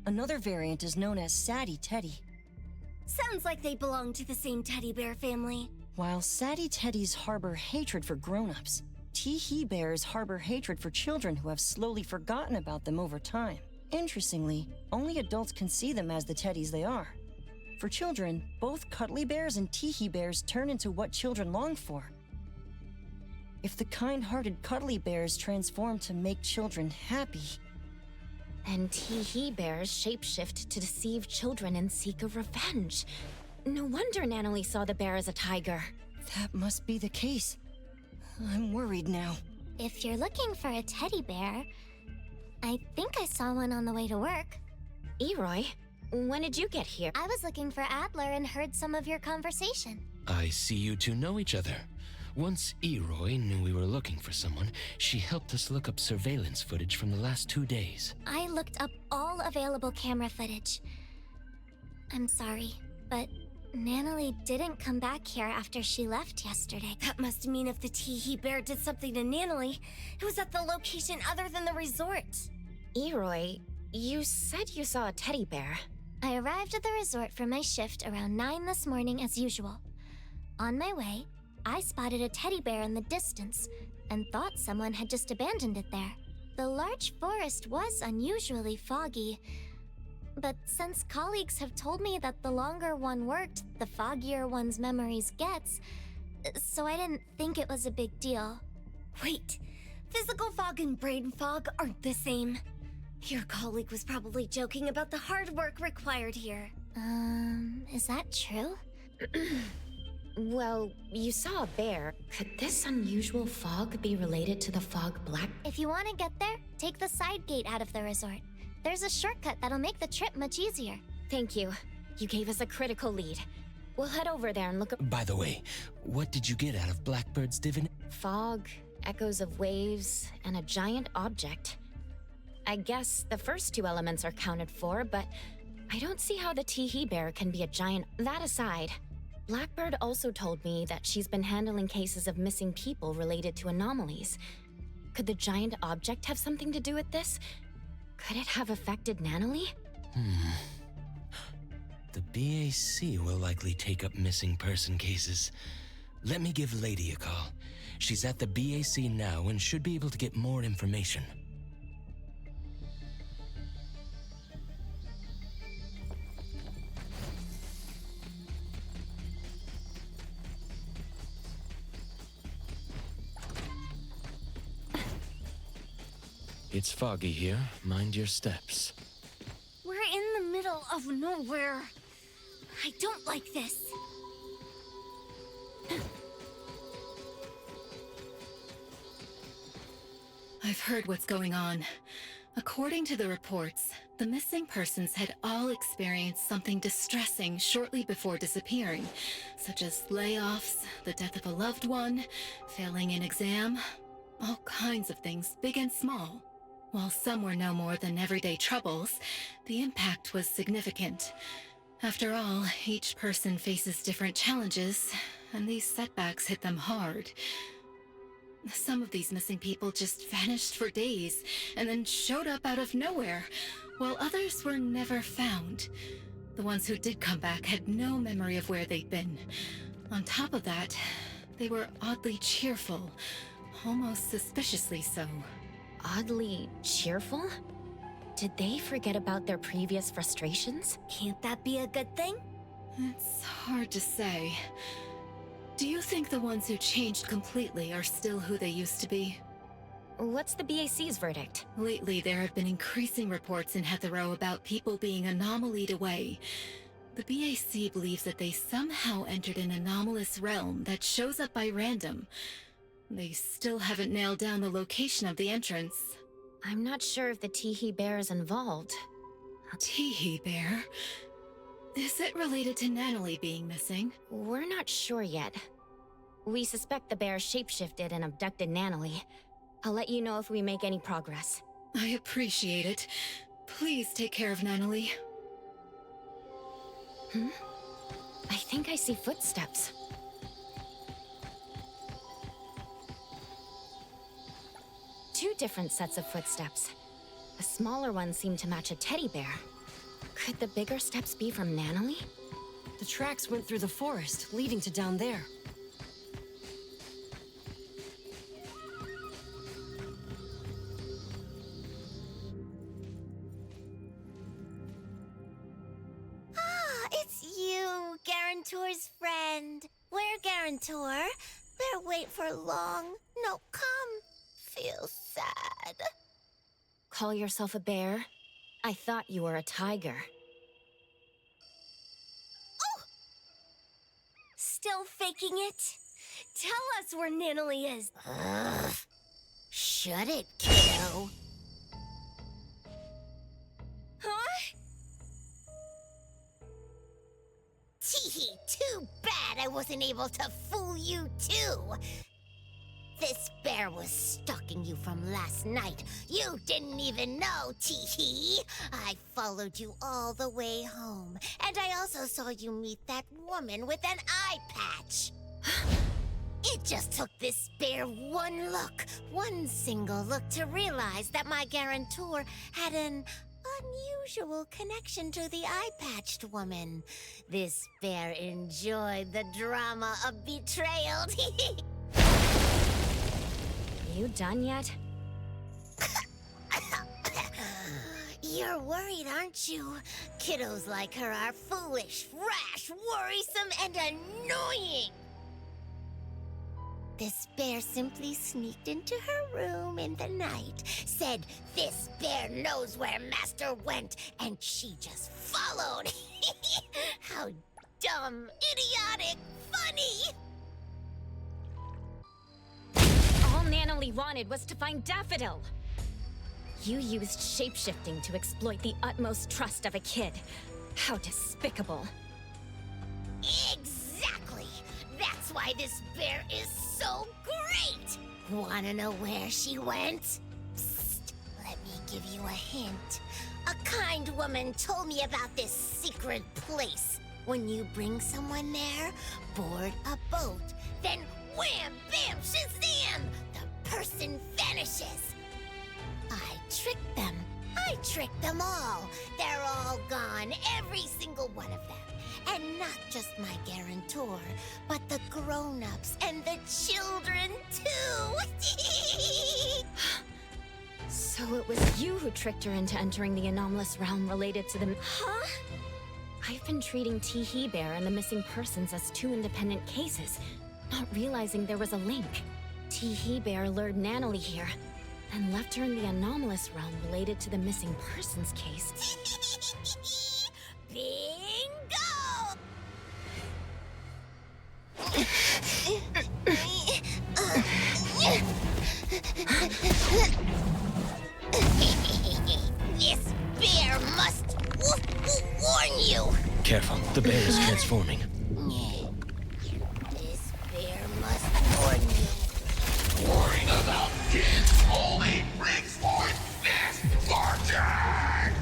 Another variant is known as Sadie Teddy. Sounds like they belong to the same teddy bear family. While Sadie Teddies harbor hatred for grown-ups, Teehee bears harbor hatred for children who have slowly forgotten about them over time. Interestingly, only adults can see them as the teddies they are. For children, both Cuddly Bears and Teehee bears turn into what children long for. If the kind-hearted Cuddly Bears transform to make children happy... And Teehee bears shapeshift to deceive children and seek a revenge. No wonder Natalie saw the bear as a tiger. That must be the case. I'm worried now. If you're looking for a teddy bear, I think I saw one on the way to work. Eroy, when did you get here? I was looking for Adler and heard some of your conversation. I see you two know each other. Once Eroy knew we were looking for someone, she helped us look up surveillance footage from the last 2 days. I looked up all available camera footage. I'm sorry, but Natalie didn't come back here after she left yesterday. That must mean if the Teehee bear did something to Natalie, it was at the location other than the resort. Eroy, you said you saw a teddy bear. I arrived at the resort for my shift around 9 this morning as usual. On my way, I spotted a teddy bear in the distance and thought someone had just abandoned it there. The large forest was unusually foggy, but since colleagues have told me that the longer one worked, the foggier one's memories gets, so I didn't think it was a big deal. Wait, physical fog and brain fog aren't the same. Your colleague was probably joking about the hard work required here. Is that true? Well, you saw a bear. Could this unusual fog be related to the fog black? If you want to get there, take the side gate out of the resort. There's a shortcut that'll make the trip much easier. Thank you. You gave us a critical lead. We'll head over there and look up— By the way, what did you get out of Blackbird's divin— Fog, echoes of waves, and a giant object. I guess the first 2 elements are counted for, but I don't see how the Teehee bear can be a giant— That aside, Blackbird also told me that she's been handling cases of missing people related to anomalies. Could the giant object have something to do with this? Could it have affected Natalie? The BAC will likely take up missing person cases. Let me give Lady a call. She's at the BAC now and should be able to get more information. It's foggy here. Mind your steps. We're in the middle of nowhere. I don't like this. I've heard what's going on. According to the reports, the missing persons had all experienced something distressing shortly before disappearing, such as layoffs, the death of a loved one, failing an exam, all kinds of things, big and small. While some were no more than everyday troubles, the impact was significant. After all, each person faces different challenges, and these setbacks hit them hard. Some of these missing people just vanished for days, and then showed up out of nowhere, while others were never found. The ones who did come back had no memory of where they'd been. On top of that, they were oddly cheerful, almost suspiciously so. Oddly cheerful? Did they forget about their previous frustrations? Can't that be a good thing? It's hard to say. Do you think the ones who changed completely are still who they used to be? What's the BAC's verdict? Lately, there have been increasing reports in Hetero about people being anomalied away. The BAC believes that they somehow entered an anomalous realm that shows up by random. They still haven't nailed down the location of the entrance. I'm not sure if the Teehee Bear is involved. Teehee Bear? Is it related to Natalie being missing? We're not sure yet. We suspect the bear shapeshifted and abducted Natalie. I'll let you know if we make any progress. I appreciate it. Please take care of Natalie. I think I see footsteps. Two different sets of footsteps. The smaller ones seem to match a teddy bear. Could the bigger steps be from Natalie? The tracks went through the forest, leading to down there. It's you, Guarantor's friend. We're Guarantor. Better wait for long. No, come. Feel sad. Call yourself a bear? I thought you were a tiger. Oh! Still faking it? Tell us where Natalie is. Shut it, kiddo. Huh? Teehee, too bad I wasn't able to fool you too. This bear was stalking you from last night. You didn't even know, Teehee. I followed you all the way home. And I also saw you meet that woman with an eye patch. It just took this bear one look, one single look to realize that my guarantor had an unusual connection to the eye-patched woman. This bear enjoyed the drama of betrayal. You done yet? You're worried, aren't you? Kiddos like her are foolish, rash, worrisome, and annoying. This bear simply sneaked into her room in the night, said this bear knows where Master went, and she just followed. How dumb, idiotic, funny! All Natalie wanted was to find Daffodil. You used shapeshifting to exploit the utmost trust of a kid. How despicable. Exactly! That's why this bear is so great! Wanna know where she went? Psst, let me give you a hint. A kind woman told me about this secret place. When you bring someone there, board a boat, then wham, bam, shazam! The person vanishes. I tricked them. I tricked them all. They're all gone, every single one of them. And not just my guarantor, but the grown-ups and the children, too! So it was you who tricked her into entering the anomalous realm related to the... Huh? I've been treating Teehee Bear and the missing persons as two independent cases, not realizing there was a link. Teehee Bear lured Natalie here, and left her in the anomalous realm related to the missing persons case. Bingo! This bear must warn you. Careful, the bear is transforming. This bear must warn you. Worrying about kids only brings forth misfortune.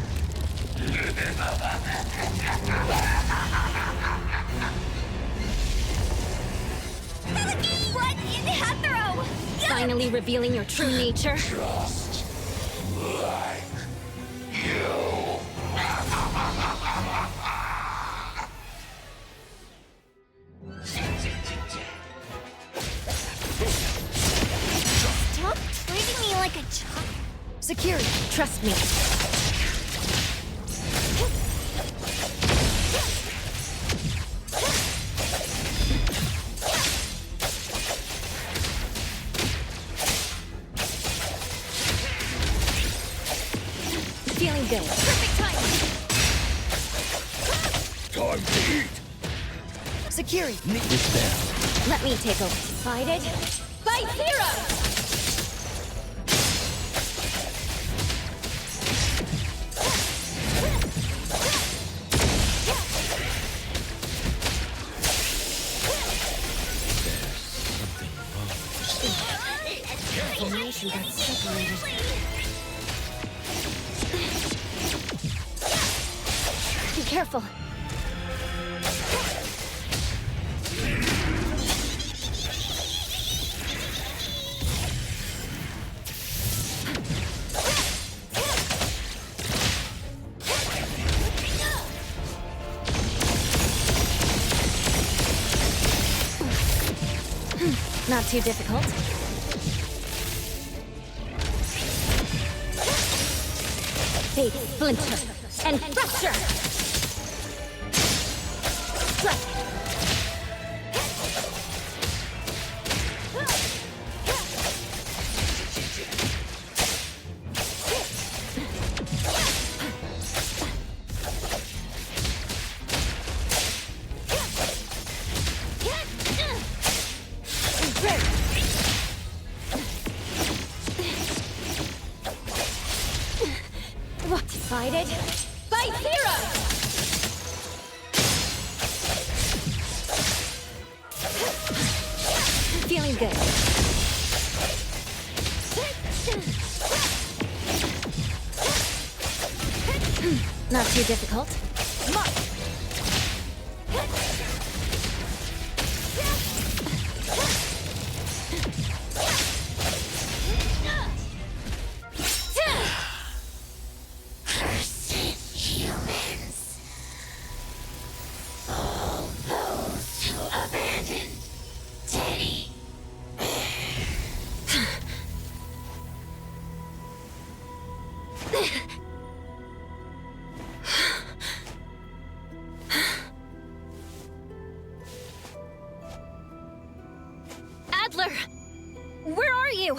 What in Hetero? Finally revealing your true nature. Just like you. Stop treating me like a child. Security, trust me. Feeling good. Perfect time. Time to eat. Security. Nick this down. Let me take over. Bite it. Bite By Zero! Information got separated. Be careful. Not too difficult. Fate, splinter, and fracture! Strike! Decided by Zero! Feeling good. Not too difficult. Mark! Adler! Where are you?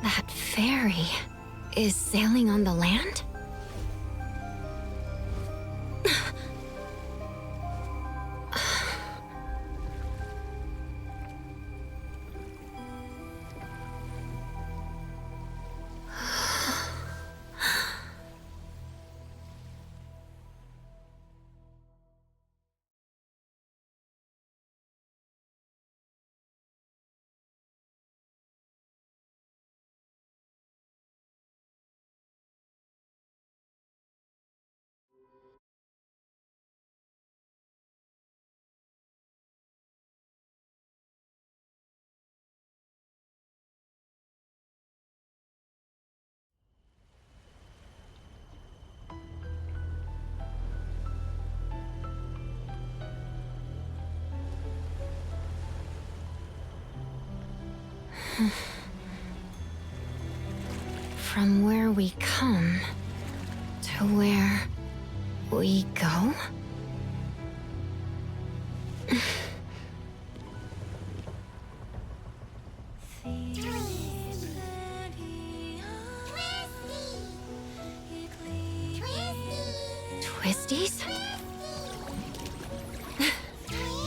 That ferry is sailing on the land? From where we come to where we go? Twisties?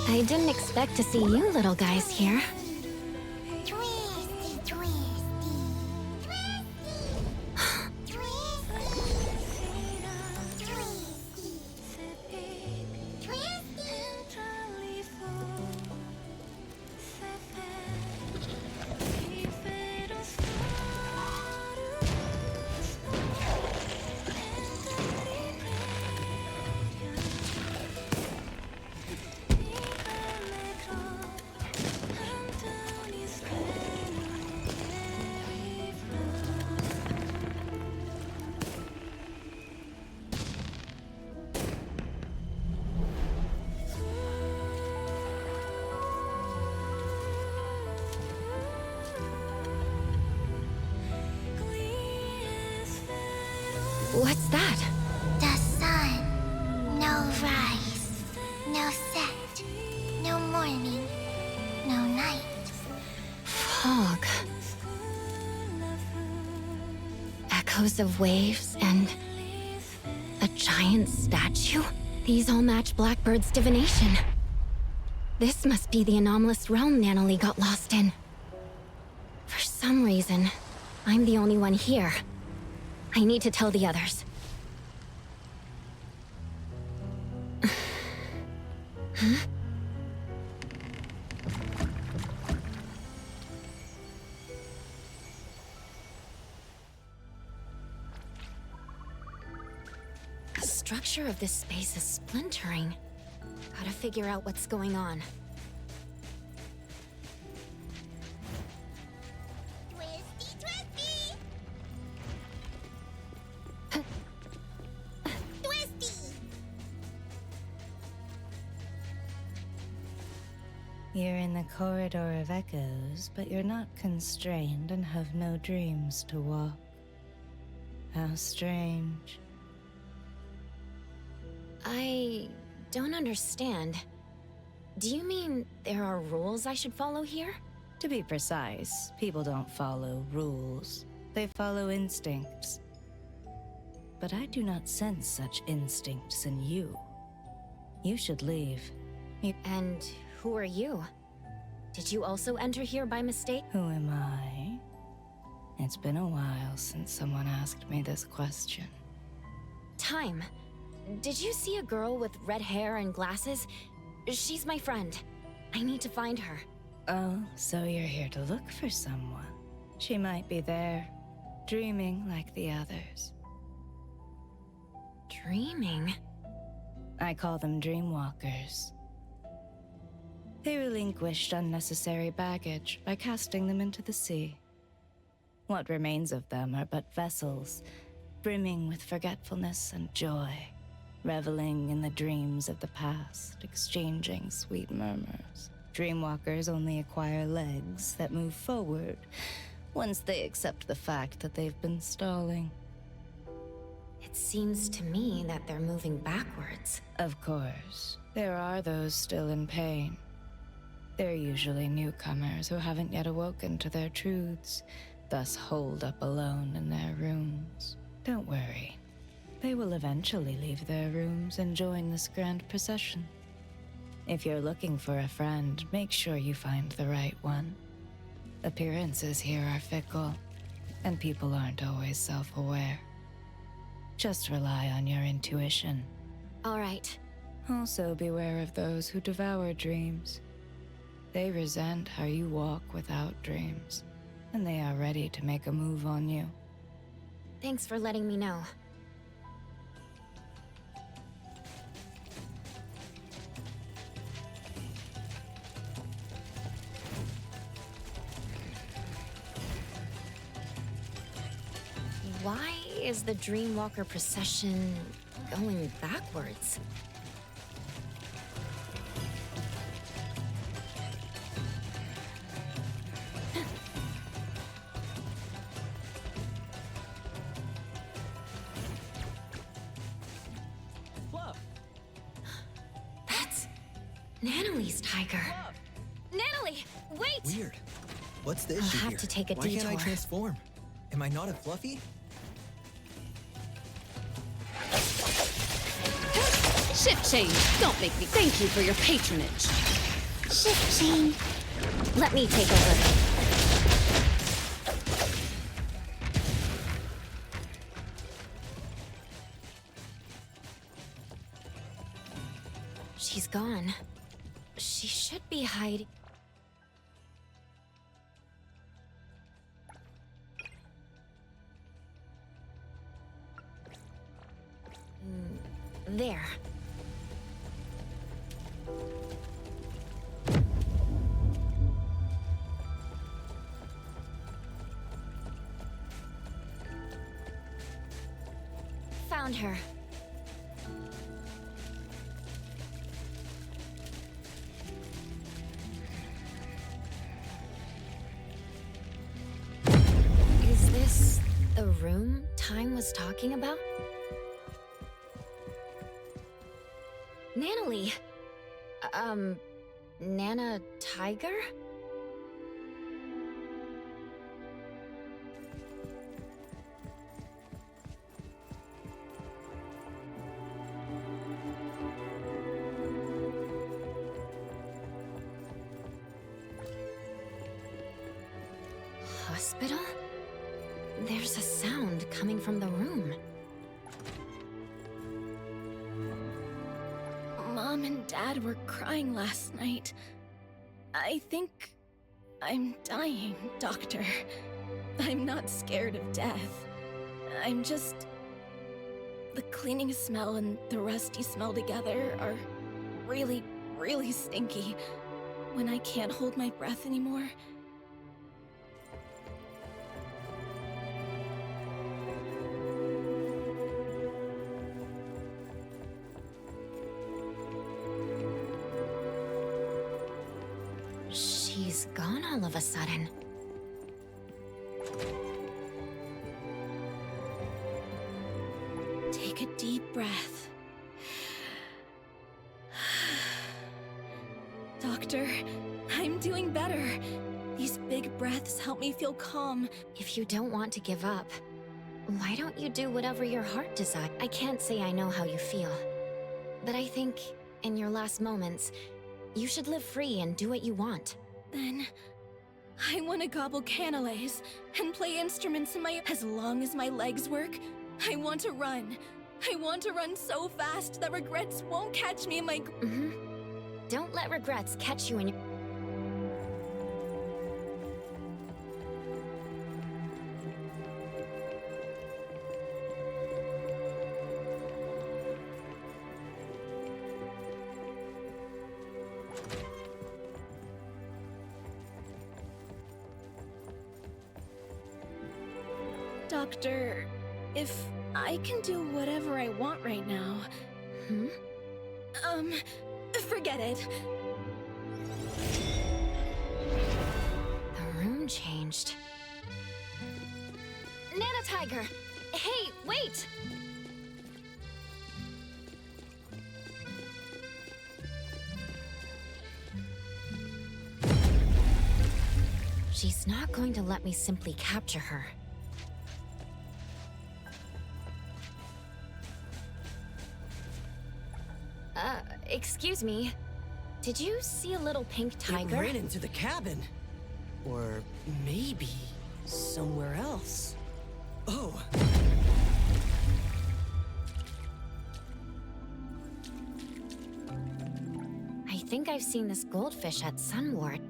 I didn't expect to see you little guys here. What's that? The sun. No rise. No set. No morning. No night. Fog. Echoes of waves and a giant statue? These all match Blackbird's divination. This must be the anomalous realm Nanalie got lost in. For some reason, I'm the only one here. I need to tell the others. Huh? The structure of this space is splintering. Gotta figure out what's going on. Twisty, twisty! Twisty! You're in the corridor of echoes, but you're not constrained and have no dreams to walk. How strange. I don't understand. Do you mean there are rules I should follow here? To be precise, people don't follow rules. They follow instincts. But I do not sense such instincts in you. You should leave. And who are you? Did you also enter here by mistake? Who am I? It's been a while since someone asked me this question. Time. Did you see a girl with red hair and glasses? She's my friend. I need to find her. Oh, so you're here to look for someone. She might be there, dreaming like the others. Dreaming? I call them dreamwalkers. They relinquished unnecessary baggage by casting them into the sea. What remains of them are but vessels, brimming with forgetfulness and joy, reveling in the dreams of the past, exchanging sweet murmurs. Dreamwalkers only acquire legs that move forward once they accept the fact that they've been stalling. It seems to me that they're moving backwards. Of course, there are those still in pain. They're usually newcomers who haven't yet awoken to their truths, thus holed up alone in their rooms. Don't worry. They will eventually leave their rooms and join this grand procession. If you're looking for a friend, make sure you find the right one. Appearances here are fickle, and people aren't always self-aware. Just rely on your intuition. All right. Also beware of those who devour dreams. They resent how you walk without dreams, and they are ready to make a move on you. Thanks for letting me know. Why is the Dreamwalker procession going backwards? That's Nanalie's tiger. Nanalie, wait! Weird. What's the I'll issue have here? to take a Why can't I detour. transform? Am I not a Fluffy? Shift change. Don't make me thank you for your patronage. Shift change. Let me take over. She's gone. She should be hiding. There. Found her. Is this the room room Time was talking about? Nanalie! Nana Tiger? Hospital? There's a sound coming from the room. Mom and Dad were crying last night. I think I'm dying, Doctor. I'm not scared of death. I'm just... The cleaning smell and the rusty smell together are really, really stinky. When I can't hold my breath anymore... She's gone all of a sudden. Take a deep breath. Doctor, I'm doing better. These big breaths help me feel calm. If you don't want to give up, why don't you do whatever your heart desires? I can't say I know how you feel, but I think, in your last moments, you should live free and do what you want. Then, I want to gobble canelays and play instruments in my... As long as my legs work, I want to run. I want to run so fast that regrets won't catch me in my... Don't let regrets catch you in your... Doctor, if I can do whatever I want right now... Forget it. The room changed. Nana Tiger! Hey, wait! She's not going to let me simply capture her. Excuse me. Did you see a little pink tiger? It ran into the cabin. Or maybe somewhere else. Oh. I think I've seen this goldfish at Sunward.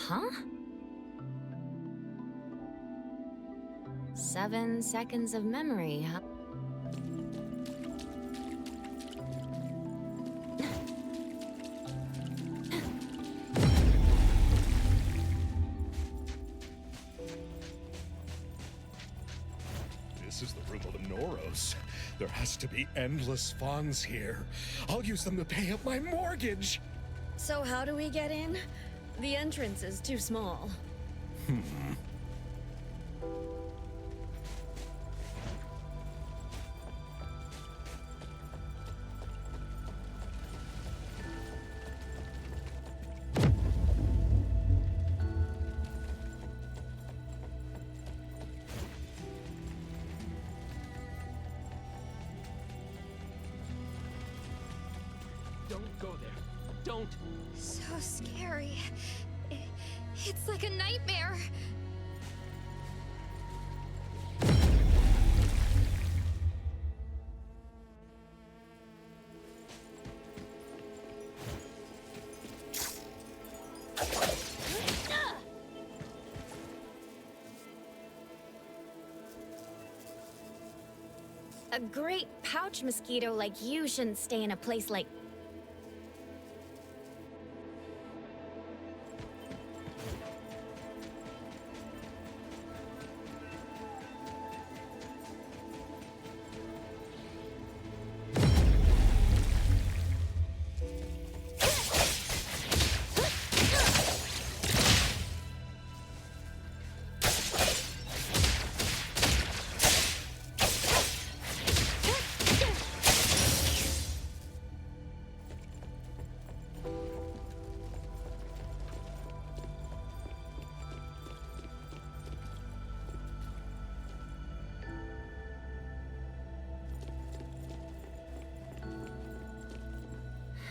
Huh? 7 seconds of memory, huh? This is the room of the Noros. There has to be endless fawns here. I'll use them to pay up my mortgage. So how do we get in? The entrance is too small. Don't go there. Don't. So scary. It's like a nightmare. A great pouch mosquito like you shouldn't stay in a place like...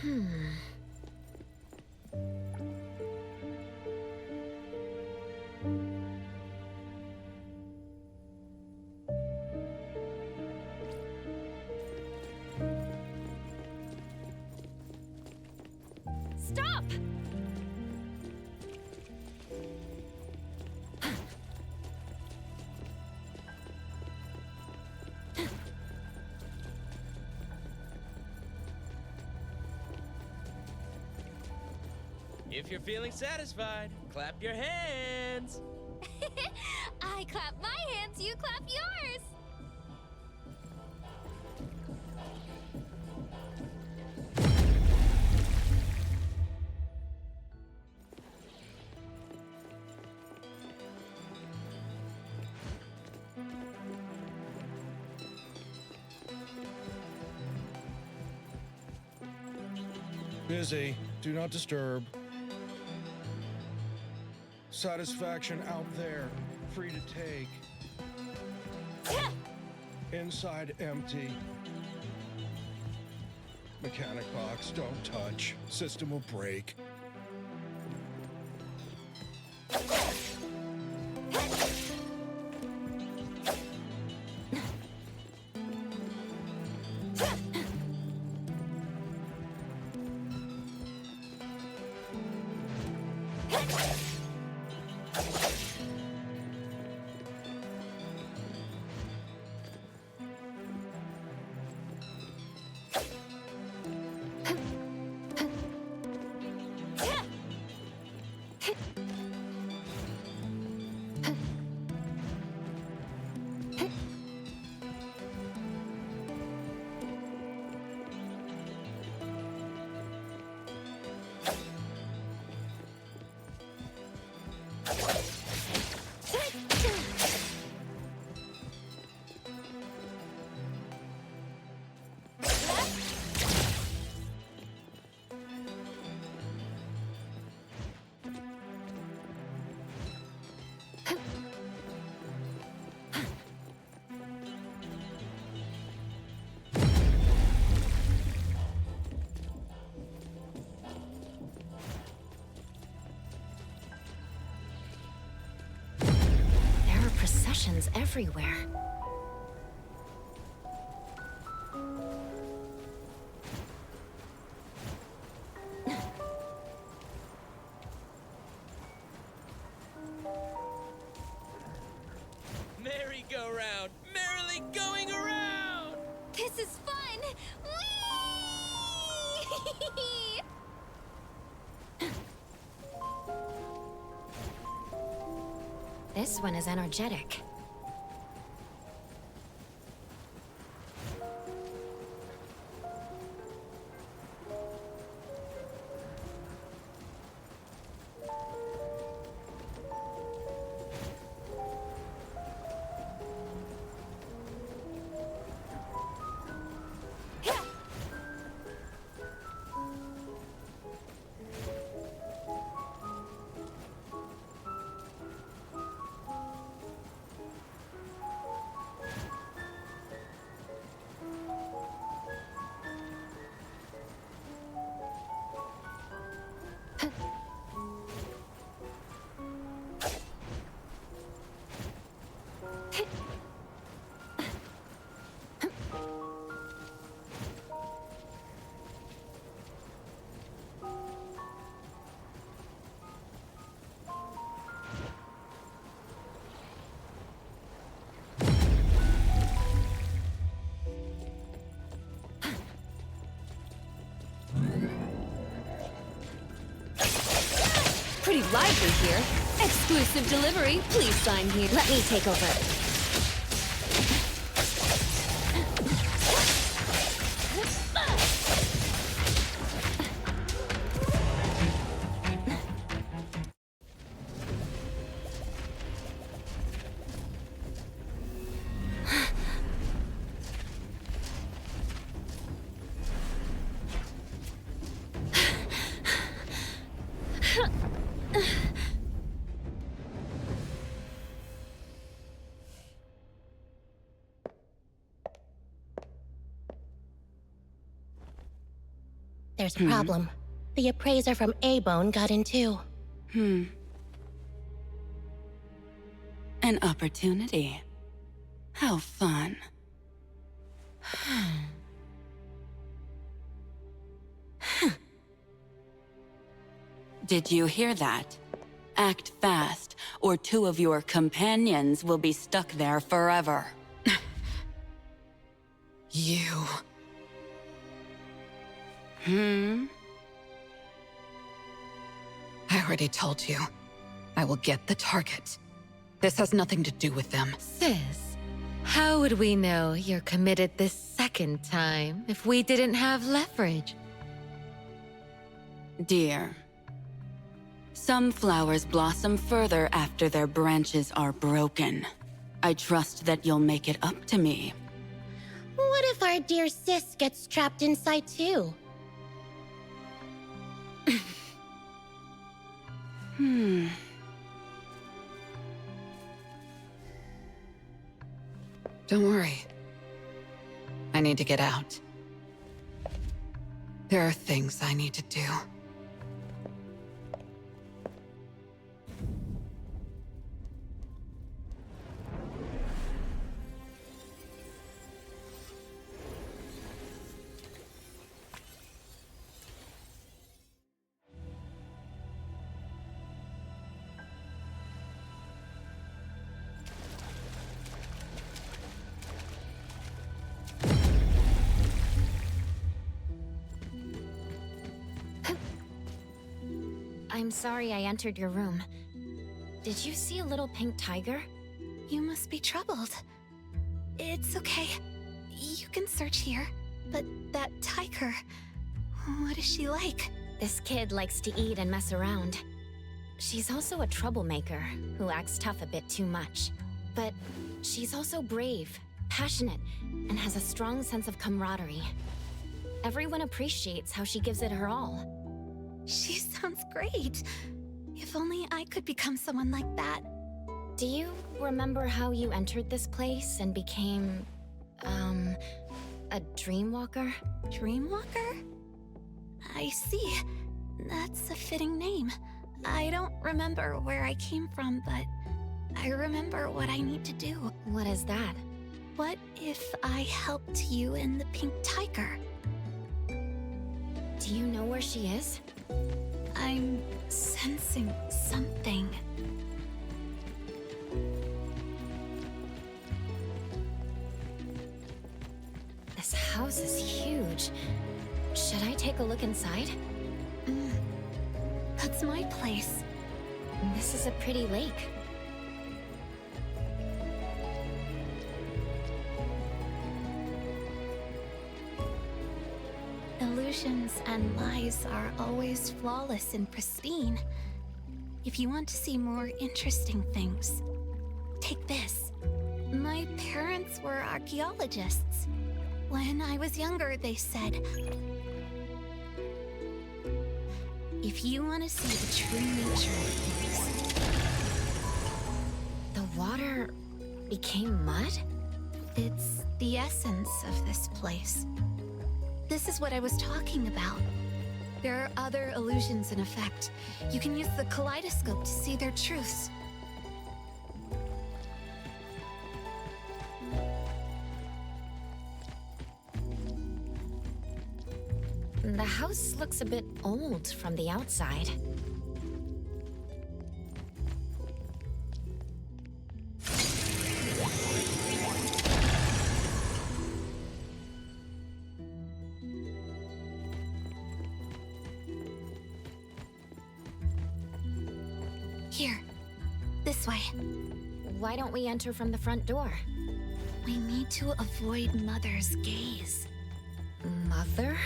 Stop! If you're feeling satisfied, clap your hands. I clap my hands, you clap yours. Busy. Do not disturb. Satisfaction out there. Free to take. Inside empty. Mechanic box, don't touch. System will break. Processions everywhere. Merry-go-round, merrily going around! This is fun! Whee! This one is energetic. Pretty lively here. Exclusive delivery. Please sign here. Let me take over. There's a problem. The appraiser from A-Bone got in too. An opportunity. How fun. Did you hear that? Act fast, or two of your companions will be stuck there forever. You. I already told you. I will get the target. This has nothing to do with them. Sis, how would we know you're committed this second time if we didn't have leverage? Dear, some flowers blossom further after their branches are broken. I trust that you'll make it up to me. What if our dear sis gets trapped inside too? Don't worry. I need to get out. There are things I need to do. I'm sorry I entered your room. Did you see a little pink tiger? You must be troubled. It's okay. You can search here. But that tiger... what is she like? This kid likes to eat and mess around. She's also a troublemaker who acts tough a bit too much. But she's also brave, passionate, and has a strong sense of camaraderie. Everyone appreciates how she gives it her all. She sounds great. If only I could become someone like that. Do you remember how you entered this place and became, a dreamwalker? Dreamwalker? I see. That's a fitting name. I don't remember where I came from, but I remember what I need to do. What is that? What if I helped you and the pink tiger? Do you know where she is? I'm sensing something. This house is huge. Should I take a look inside? That's my place. This is a pretty lake. Illusions and lies are always flawless and pristine. If you want to see more interesting things, take this. My parents were archaeologists. When I was younger, they said, if you want to see the true nature of things... The water became mud? It's the essence of this place. This is what I was talking about. There are other illusions in effect. You can use the kaleidoscope to see their truths. The house looks a bit old from the outside. Here, this way. Why don't we enter from the front door? We need to avoid Mother's gaze. Mother?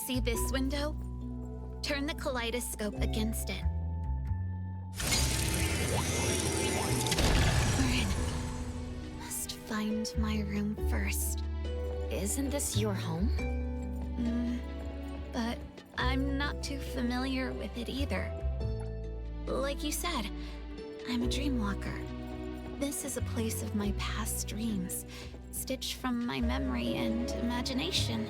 See this window? Turn the kaleidoscope against it. find my room first. Isn't this your home? But I'm not too familiar with it either. Like you said, I'm a dreamwalker. This is a place of my past dreams, stitched from my memory and imagination.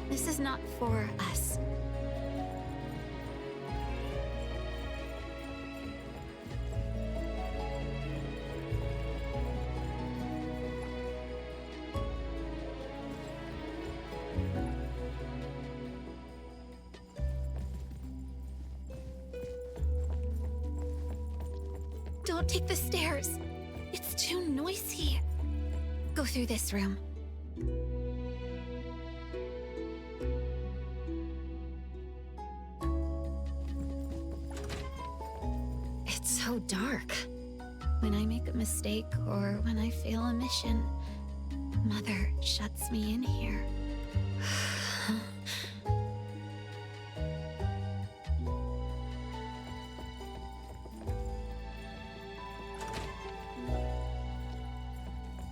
This is not for us. Don't take the stairs. It's too noisy. Go through this room. It's so dark. When I make a mistake or when I fail a mission, Mother shuts me in here.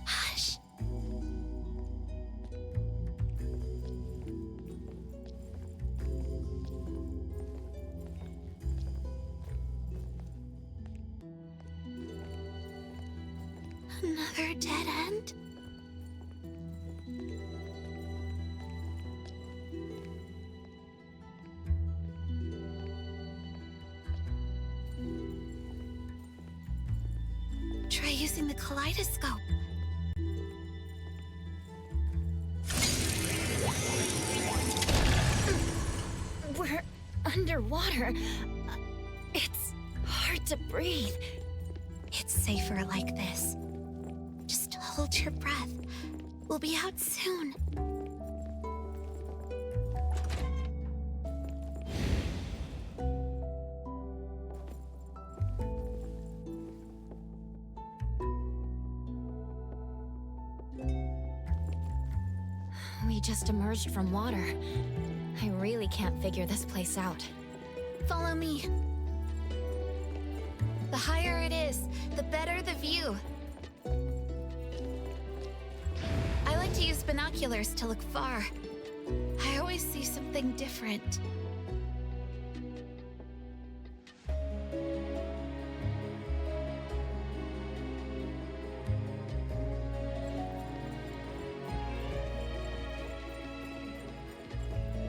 Hush. Another dead end? Try using the kaleidoscope. We're underwater. It's hard to breathe. It's safer like this. Just hold your breath. We'll be out soon. We just emerged from water. I really can't figure this place out. Follow me. The higher it is, the better the view. I like to use binoculars to look far. I always see something different.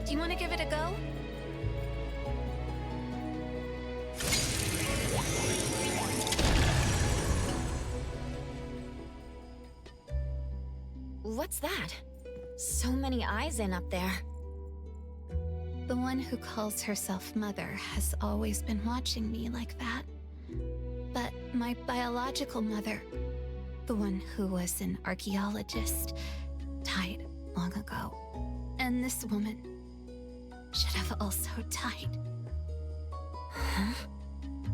Do you want to give it a go? What's that? So many eyes in up there. The one who calls herself Mother has always been watching me like that. But my biological mother, the one who was an archaeologist, died long ago. And this woman should have also died. Huh?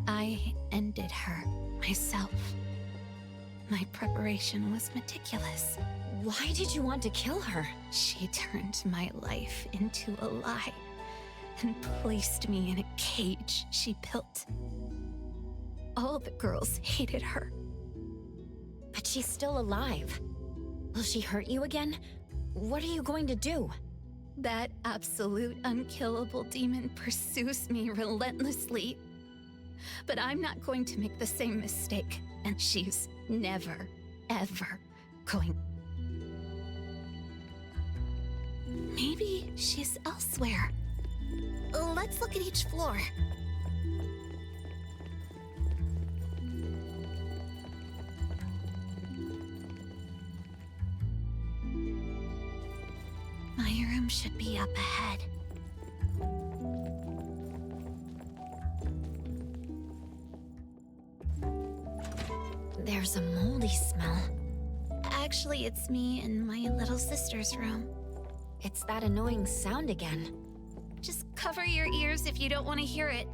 I ended her myself. My preparation was meticulous. Why did you want to kill her? She turned my life into a lie and placed me in a cage she built. All the girls hated her. But she's still alive. Will she hurt you again? What are you going to do? That absolute unkillable demon pursues me relentlessly. But I'm not going to make the same mistake, and she's never, ever going. Maybe she's elsewhere. Let's look at each floor. My room should be up ahead. There's a moldy smell. Actually, it's me in my little sister's room. It's that annoying sound again. Just cover your ears if you don't want to hear it.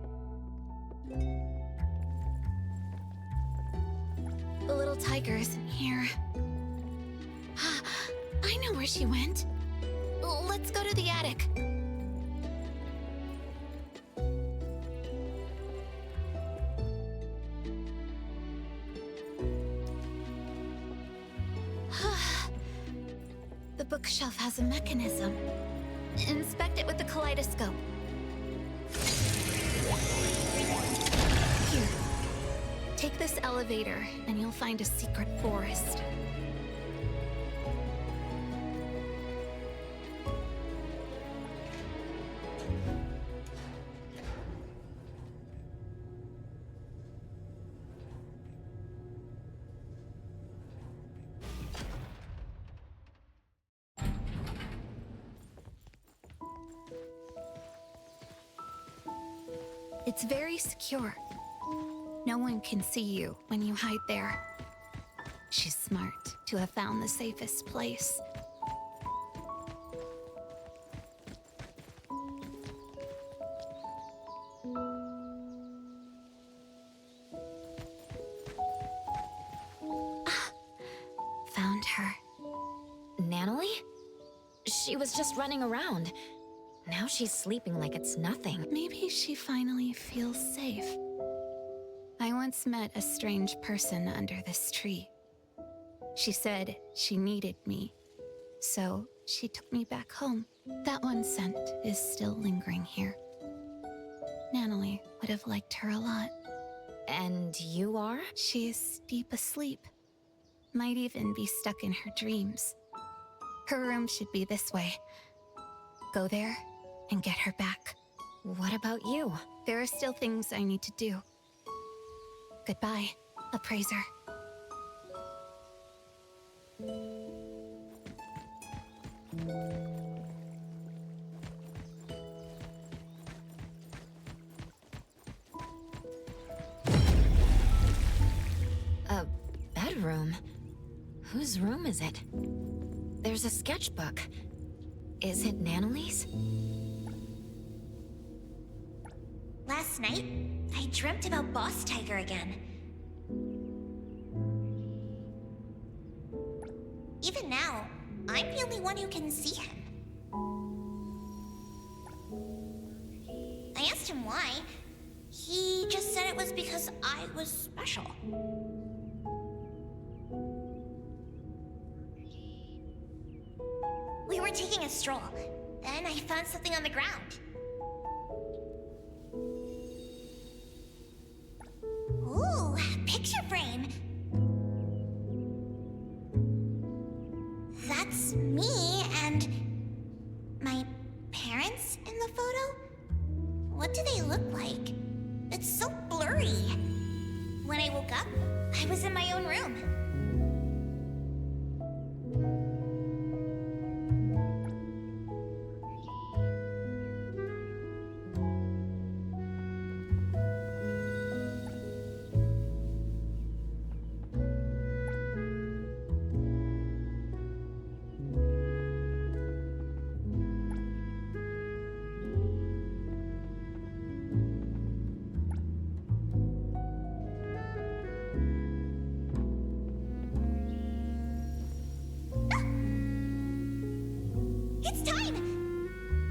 The little tiger isn't here. I know where she went. Let's go to the attic. bookshelf has a mechanism. Inspect it with the kaleidoscope. Here. Take this elevator, and you'll find a secret forest. It's very secure. No one can see you when you hide there. She's smart to have found the safest place. Found her. Natalie? She was just running around. Now she's sleeping like it's nothing. Maybe she finally feels safe. I once met a strange person under this tree. She said she needed me, so she took me back home. That one scent is still lingering here. Natalie would have liked her a lot. And you are? She's deep asleep. Might even be stuck in her dreams. Her room should be this way. Go there and get her back. What about you? There are still things I need to do. Goodbye, appraiser. A bedroom? Whose room is it? There's a sketchbook. Is it Natalie's? Last night, I dreamt about Boss Tiger again. Even now, I'm the only one who can see him. I asked him why. He just said it was because I was special. We were taking a stroll. Then I found something on the ground. Ooh, picture frame. That's me and my parents in the photo? What do they look like? It's so blurry. When I woke up, I was in my own room. It's time!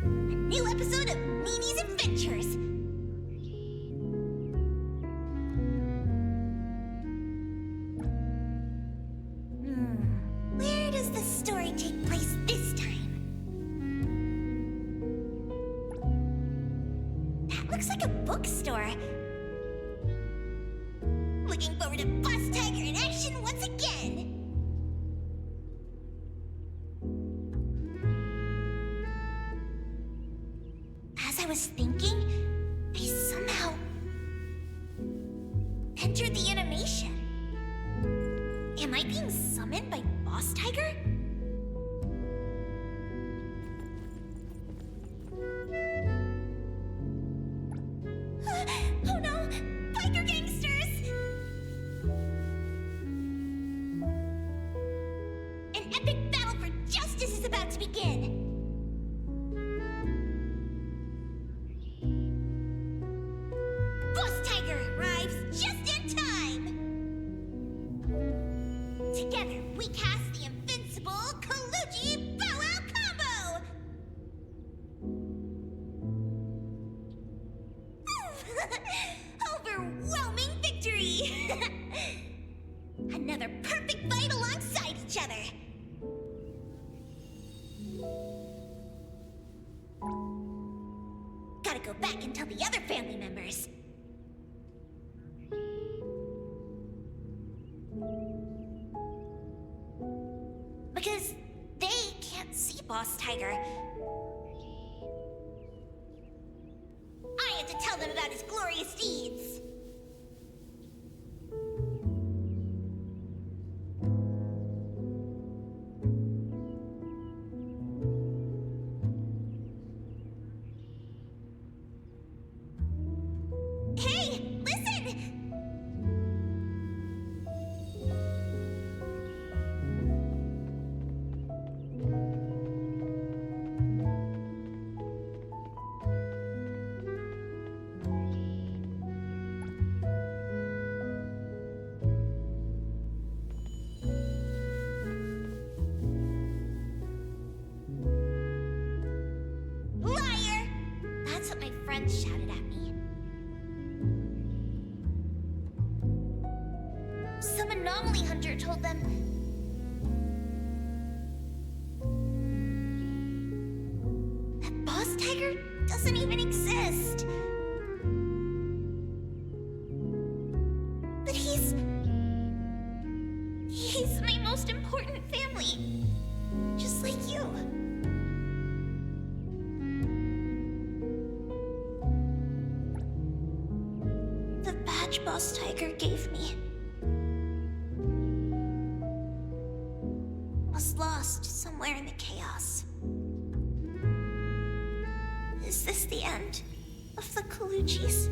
A new episode of Mimi's Adventures! Where does the story take place this time? That looks like a bookstore. Looking forward to Boss Tiger in action once again! As I was thinking, I somehow entered the animation. Am I being summoned by Boss Tiger? Oh no! Biker gangsters! An epic battle for justice is about to begin! Boss Tiger arrives just in time! Together, we cast the invincible Kaluji Bow Wow combo! Overwhelming victory! Another perfect fight alongside each other! go back and tell the other family members. Because they can't see Boss Tiger. I had to tell them about his glorious deeds. Hey, listen! Liar! That's what my friends shouted at me. Some anomaly hunter told them that Boss Tiger doesn't even exist. But he's my most important family. Just like you. The badge Boss Tiger gave me was lost somewhere in the chaos. Is this the end of the Kaluchis?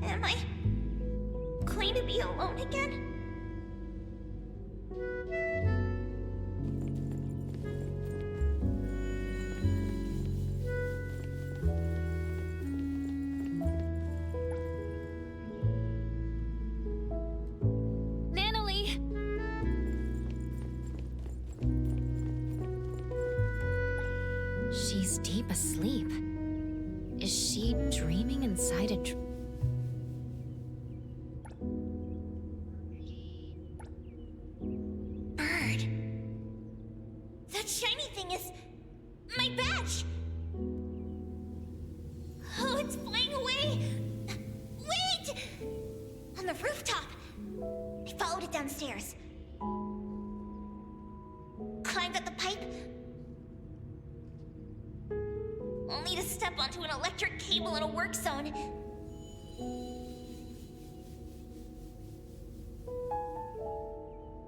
Am I going to be alone again? Natalie! She's deep asleep. Is she dreaming inside a Bird. That shiny thing is my badge. Oh, it's flying away. Wait! On the rooftop. I followed it downstairs. Climbed up the pipe. Only to step onto an electric cable in a work zone.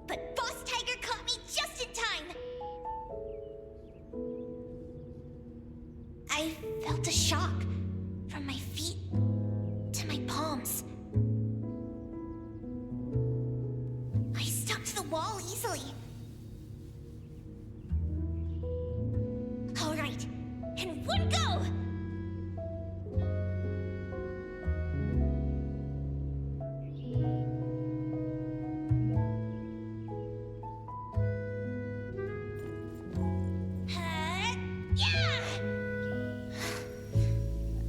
But Boss Tiger caught me just in time. I felt a shock from my feet to my palms. I stuck to the wall easily. All right, in one go! Yeah!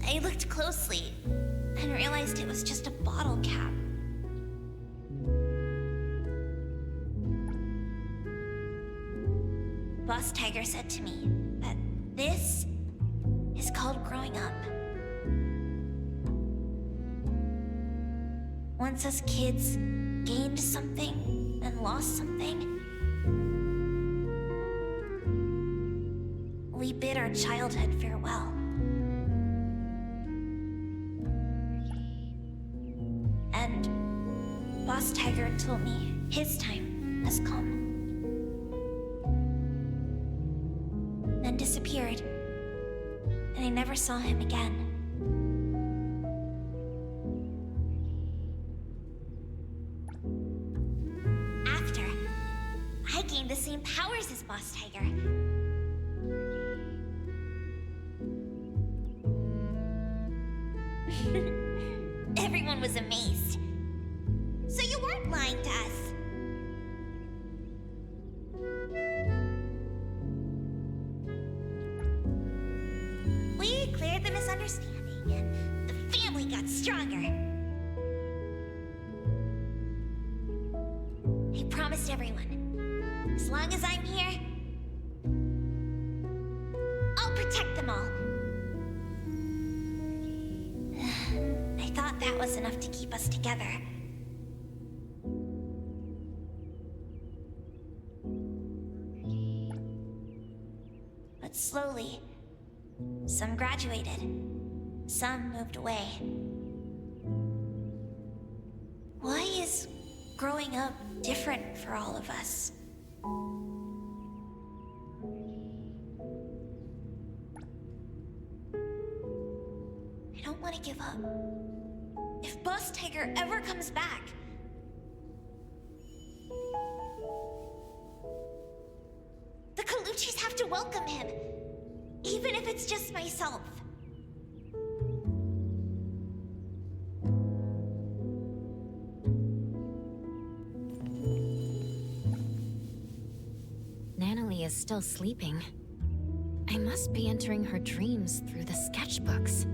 I looked closely and realized it was just a bottle cap. Boss Tiger said to me that this is called growing up. Once us kids gained something and lost something, we bid our childhood farewell. And Boss Tiger told me his time has come. Then disappeared, and I never saw him again. After, I gained the same powers as Boss Tiger. Everyone was amazed. So you weren't lying to us. We cleared the misunderstanding, and the family got stronger. I promised everyone As long as I'm here, I'll protect them all. I thought that was enough to keep us together. But slowly, some graduated, some moved away. Why is growing up different for all of us? I don't want to give up. If Boss Tiger ever comes back, the Colucci's have to welcome him, even if it's just myself. Natalie is still sleeping. I must be entering her dreams through the sketchbooks.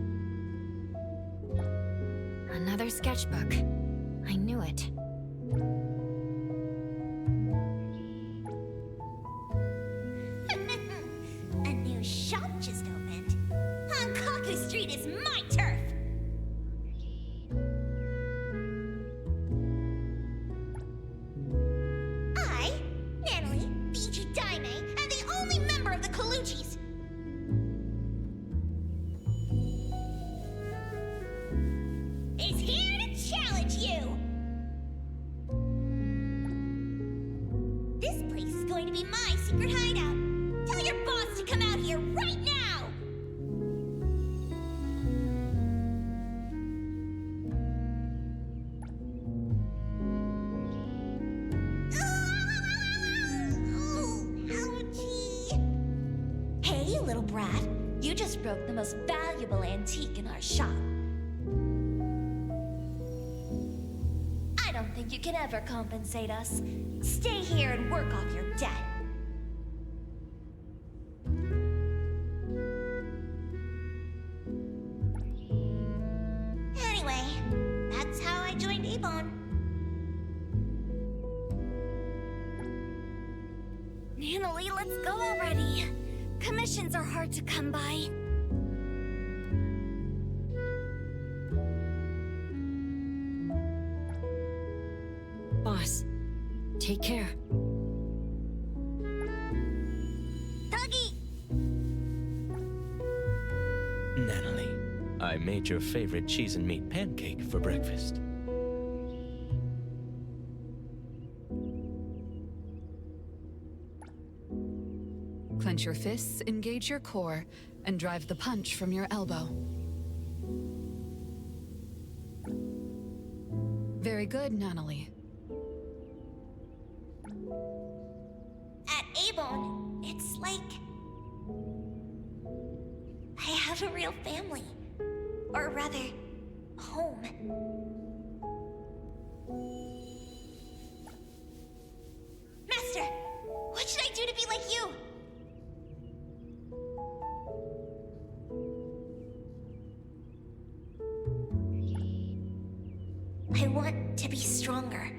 Another sketchbook. I knew it. A new shop just opened. Hankaku Street is my turf! I, Natalie, Fiji Daime, am the only member of the Colucci's. Is here to challenge you! This place is going to be my secret hideout. Tell your boss to come out here right now! Ouchie! Hey, little brat. You just broke the most valuable antique in our shop. I don't think you can ever compensate us. Stay here and work off your debt. Anyway, that's how I joined A-Bone. Natalie, let's go already. Commissions are hard to come by. Boss, take care. Dougie! Natalie, I made your favorite cheese and meat pancake for breakfast. Clench your fists, engage your core, and drive the punch from your elbow. Very good, Natalie. At A-Bone, it's like I have a real family. Or rather, home. Master, what should I do to be like you? I want to be stronger.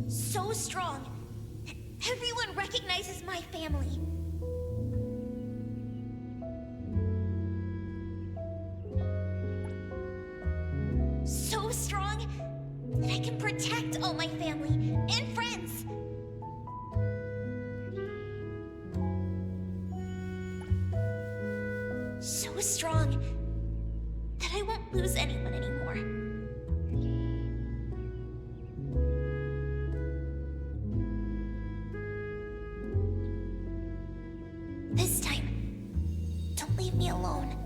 So strong that everyone recognizes my family. So strong that I can protect all my family and friends. So strong that I won't lose anyone anymore. This time, don't leave me alone.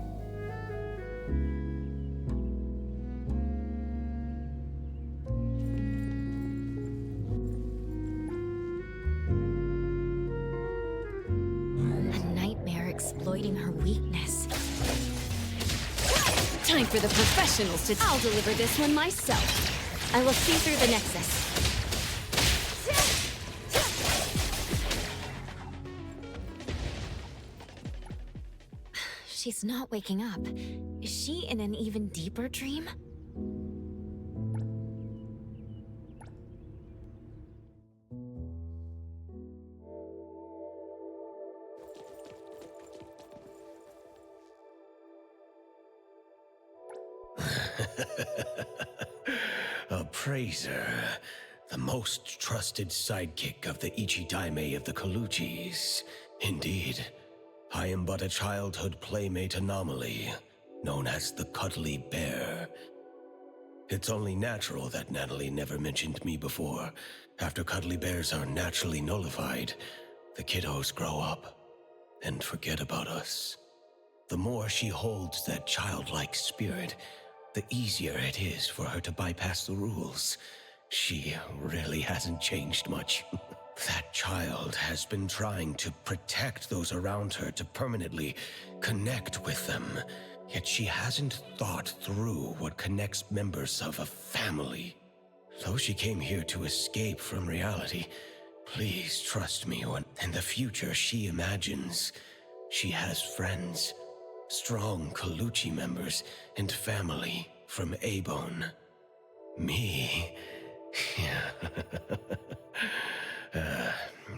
A nightmare exploiting her weakness. Time for the professionals to... I'll deliver this one myself. I will see through the Nexus. She's not waking up. Is she in an even deeper dream? Appraiser, the most trusted sidekick of the Ichidaime of the Kaluchis. Indeed, I am but a childhood playmate anomaly, known as the Cuddly Bear. It's only natural that Natalie never mentioned me before. After Cuddly Bears are naturally nullified, the kiddos grow up and forget about us. The more she holds that childlike spirit, the easier it is for her to bypass the rules. She really hasn't changed much. That child has been trying to protect those around her to permanently connect with them. Yet she hasn't thought through what connects members of a family. Though she came here to escape from reality, please trust me when in the future she imagines she has friends, strong Kaluchi members, and family from Abone. Me?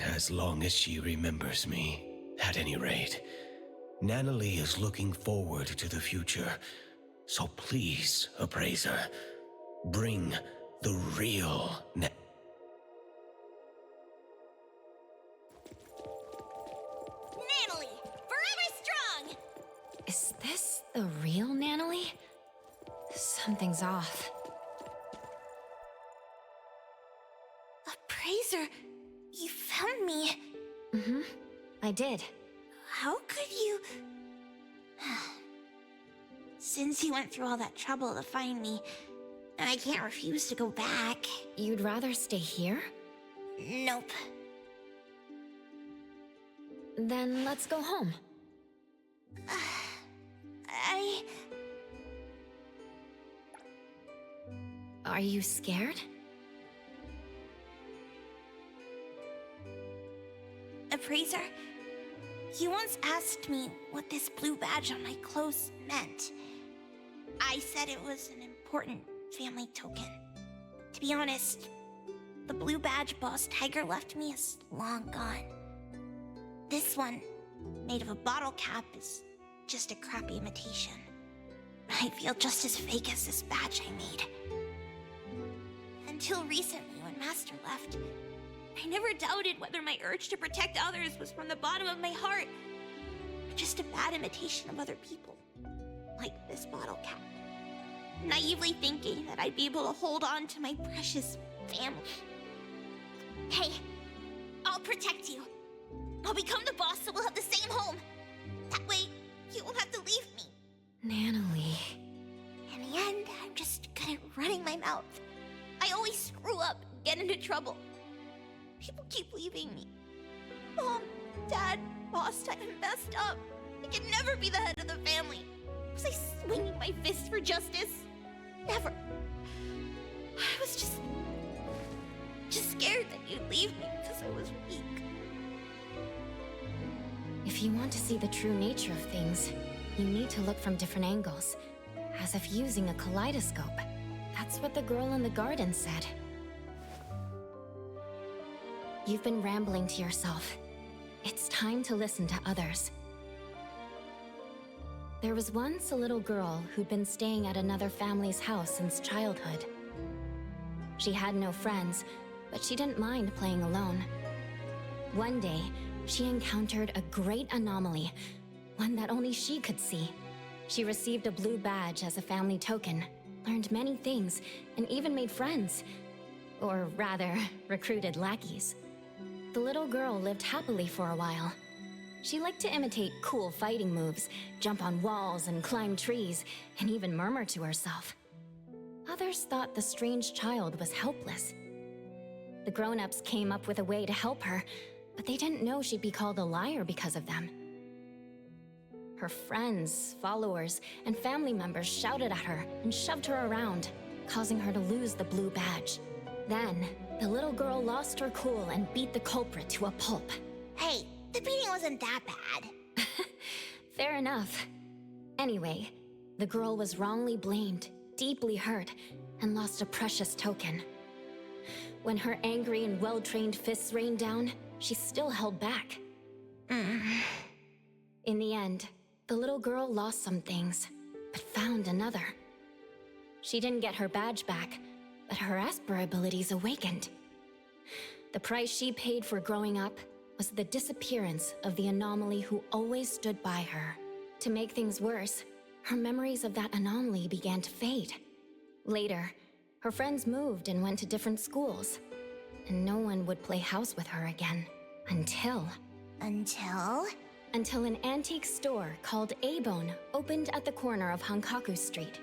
As long as she remembers me. At any rate, Natalie is looking forward to the future. So please, Appraiser, bring the real Natalie, forever strong! Is this the real Natalie? Something's off. Appraiser, you found me. Mm-hmm. I did. How could you... Since you went through all that trouble to find me, I can't refuse to go back. You'd rather stay here? Nope. Then let's go home. Are you scared? Appraiser, you once asked me what this blue badge on my clothes meant. I said it was an important family token. To be honest, the blue badge Boss Tiger left me is long gone. This one, made of a bottle cap, is just a crappy imitation. I feel just as fake as this badge I made. Until recently, when Master left, I never doubted whether my urge to protect others was from the bottom of my heart, or just a bad imitation of other people, like this bottle cap. Naively thinking that I'd be able to hold on to my precious family. Hey, I'll protect you. I'll become the boss so we'll have the same home. That way, you won't have to leave me. Natalie. In the end, I'm just good at running my mouth. I always screw up, get into trouble. People keep leaving me. Mom, Dad, Boss, I messed up. I can never be the head of the family. Was I swinging my fist for justice? Never. I was just scared that you'd leave me because I was weak. If you want to see the true nature of things, you need to look from different angles, as if using a kaleidoscope. That's what the girl in the garden said. You've been rambling to yourself. It's time to listen to others. There was once a little girl who'd been staying at another family's house since childhood. She had no friends, but she didn't mind playing alone. One day, she encountered a great anomaly, one that only she could see. She received a blue badge as a family token, learned many things, and even made friends. Or rather, recruited lackeys. The little girl lived happily for a while. She liked to imitate cool fighting moves, jump on walls and climb trees, and even murmur to herself. Others thought the strange child was helpless. The grown-ups came up with a way to help her, but they didn't know she'd be called a liar because of them. Her friends, followers, and family members shouted at her and shoved her around, causing her to lose the blue badge. Then, the little girl lost her cool and beat the culprit to a pulp. Hey, the beating wasn't that bad. Fair enough. Anyway, the girl was wrongly blamed, deeply hurt, and lost a precious token. When her angry and well-trained fists rained down, she still held back. In the end, the little girl lost some things, but found another. She didn't get her badge back, but her Esper abilities awakened. The price she paid for growing up was the disappearance of the anomaly who always stood by her. To make things worse, her memories of that anomaly began to fade. Later, her friends moved and went to different schools, and no one would play house with her again. Until an antique store called A-Bone opened at the corner of Hankaku Street.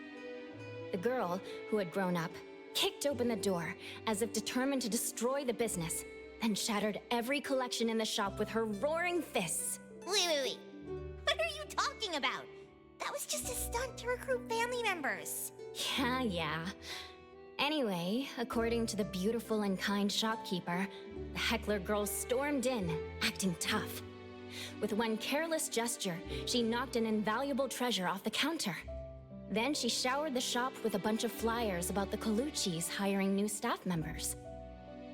The girl, who had grown up, kicked open the door as if determined to destroy the business, then shattered every collection in the shop with her roaring fists. Wait. What are you talking about? That was just a stunt to recruit family members. Yeah. Anyway, according to the beautiful and kind shopkeeper, the heckler girl stormed in, acting tough. With one careless gesture, she knocked an invaluable treasure off the counter. Then she showered the shop with a bunch of flyers about the Colucci's hiring new staff members.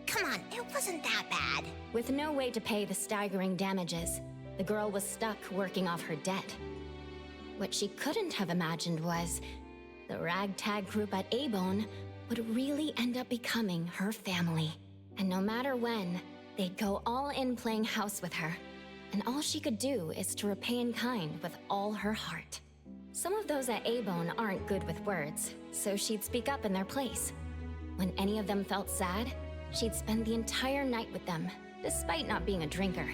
Come on, it wasn't that bad. With no way to pay the staggering damages, the girl was stuck working off her debt. What she couldn't have imagined was the ragtag group at A-Bone would really end up becoming her family. And no matter when, they'd go all in playing house with her. And all she could do is to repay in kind with all her heart. Some of those at A-Bone aren't good with words, so she'd speak up in their place. When any of them felt sad, she'd spend the entire night with them, despite not being a drinker.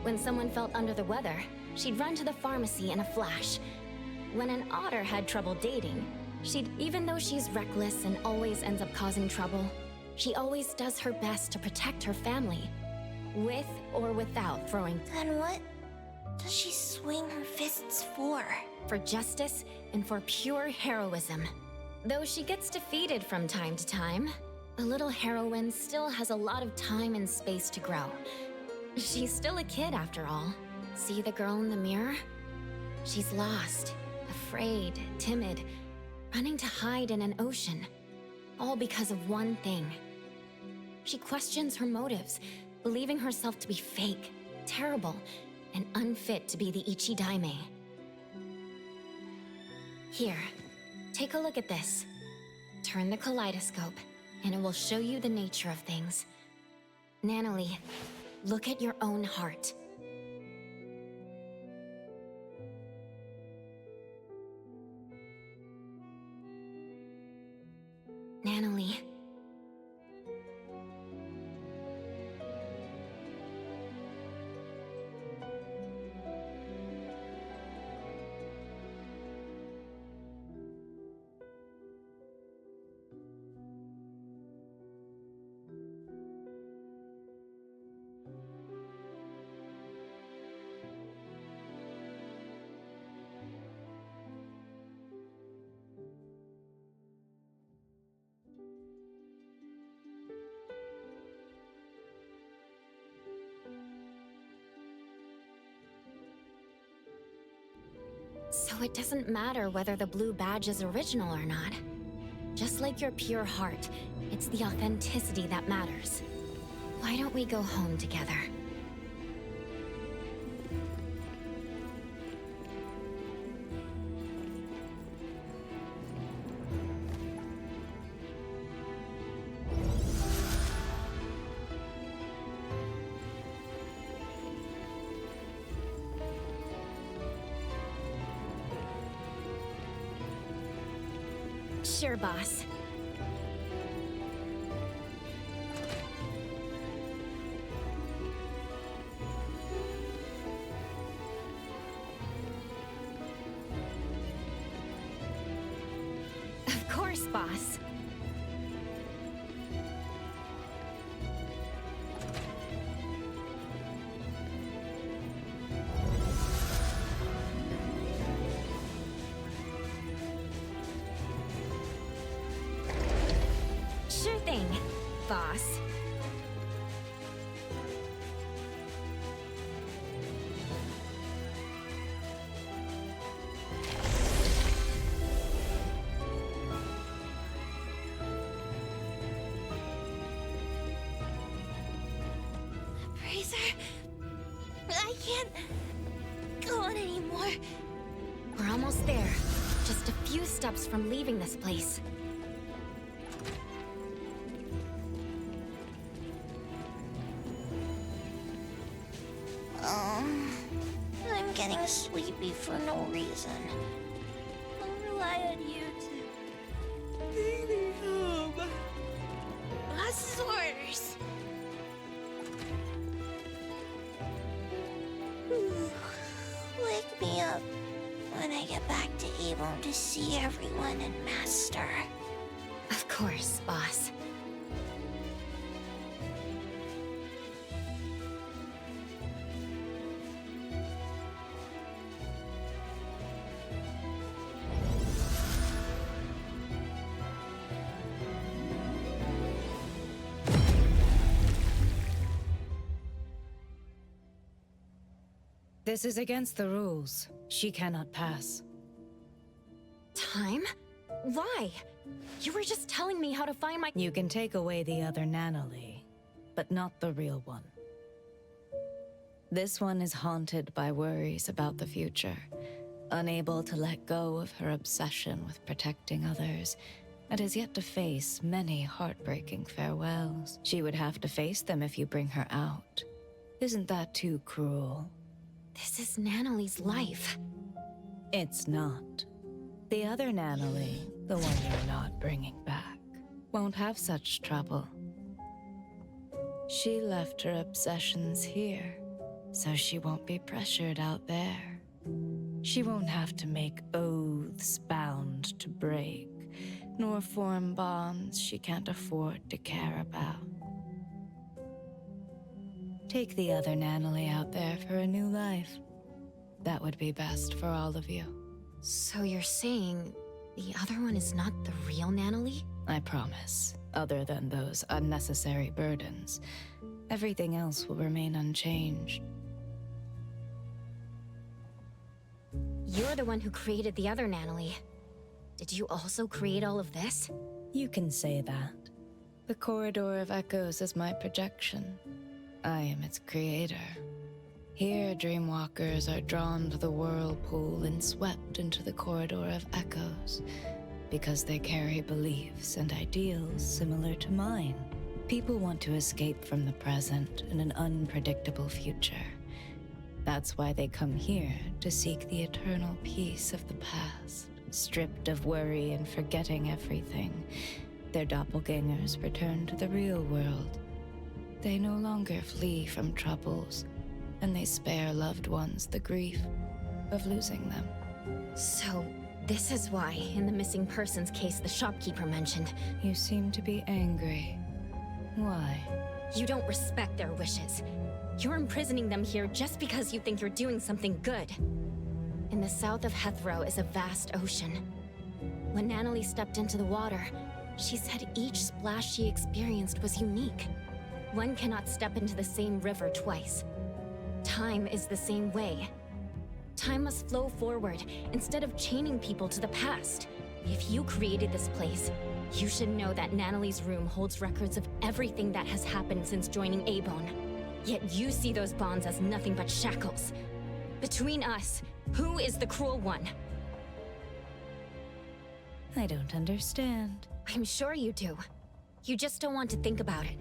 When someone felt under the weather, she'd run to the pharmacy in a flash. When an otter had trouble dating, even though she's reckless and always ends up causing trouble, she always does her best to protect her family, with or without throwing. Then what does she swing her fists for? For justice and for pure heroism. Though she gets defeated from time to time, the little heroine still has a lot of time and space to grow. She's still a kid after all. See the girl in the mirror? She's lost, afraid, timid, running to hide in an ocean, all because of one thing. She questions her motives, believing herself to be fake, terrible, and unfit to be the Ichidaime. Here, take a look at this. Turn the kaleidoscope, and it will show you the nature of things. Nanalie, look at your own heart. Nanalie. So it doesn't matter whether the blue badge is original or not. Just like your pure heart, it's the authenticity that matters. Why don't we go home together? Sure, boss. Of course, boss. Sure thing, boss. Razor, I can't go on anymore. We're almost there. just a few steps from leaving this place. I'm getting sleepy for no reason. I'll rely on you to take me home. Boss's orders. Wake me up when I get back to Avon to see everyone and Master. Of course, boss. This is against the rules. She cannot pass. Time? Why? You were just telling me how to find my— You can take away the other Nanalee, but not the real one. This one is haunted by worries about the future, unable to let go of her obsession with protecting others, and has yet to face many heartbreaking farewells. She would have to face them if you bring her out. Isn't that too cruel? This is Nanalee's life. It's not. The other Nanalee, the one you're not bringing back, won't have such trouble. She left her obsessions here, so she won't be pressured out there. She won't have to make oaths bound to break, nor form bonds she can't afford to care about. Take the other Nanalee out there for a new life. That would be best for all of you. So you're saying the other one is not the real Nanalee? I promise. Other than those unnecessary burdens, everything else will remain unchanged. You're the one who created the other Nanalee. Did you also create all of this? You can say that. The Corridor of Echoes is my projection. I am its creator. Here, dreamwalkers are drawn to the whirlpool and swept into the Corridor of Echoes, because they carry beliefs and ideals similar to mine. People want to escape from the present and an unpredictable future. That's why they come here, to seek the eternal peace of the past. Stripped of worry and forgetting everything, their doppelgangers return to the real world. They no longer flee from troubles, and they spare loved ones the grief of losing them. So, this is why, in the missing persons case the shopkeeper mentioned, you seem to be angry. Why? You don't respect their wishes. You're imprisoning them here just because you think you're doing something good. In the south of Hethro is a vast ocean. When Nanalee stepped into the water, she said each splash she experienced was unique. One cannot step into the same river twice. Time is the same way. Time must flow forward instead of chaining people to the past. If you created this place, you should know that Nanalee's room holds records of everything that has happened since joining Abone. Yet you see those bonds as nothing but shackles. Between us, who is the cruel one? I don't understand. I'm sure you do. You just don't want to think about it.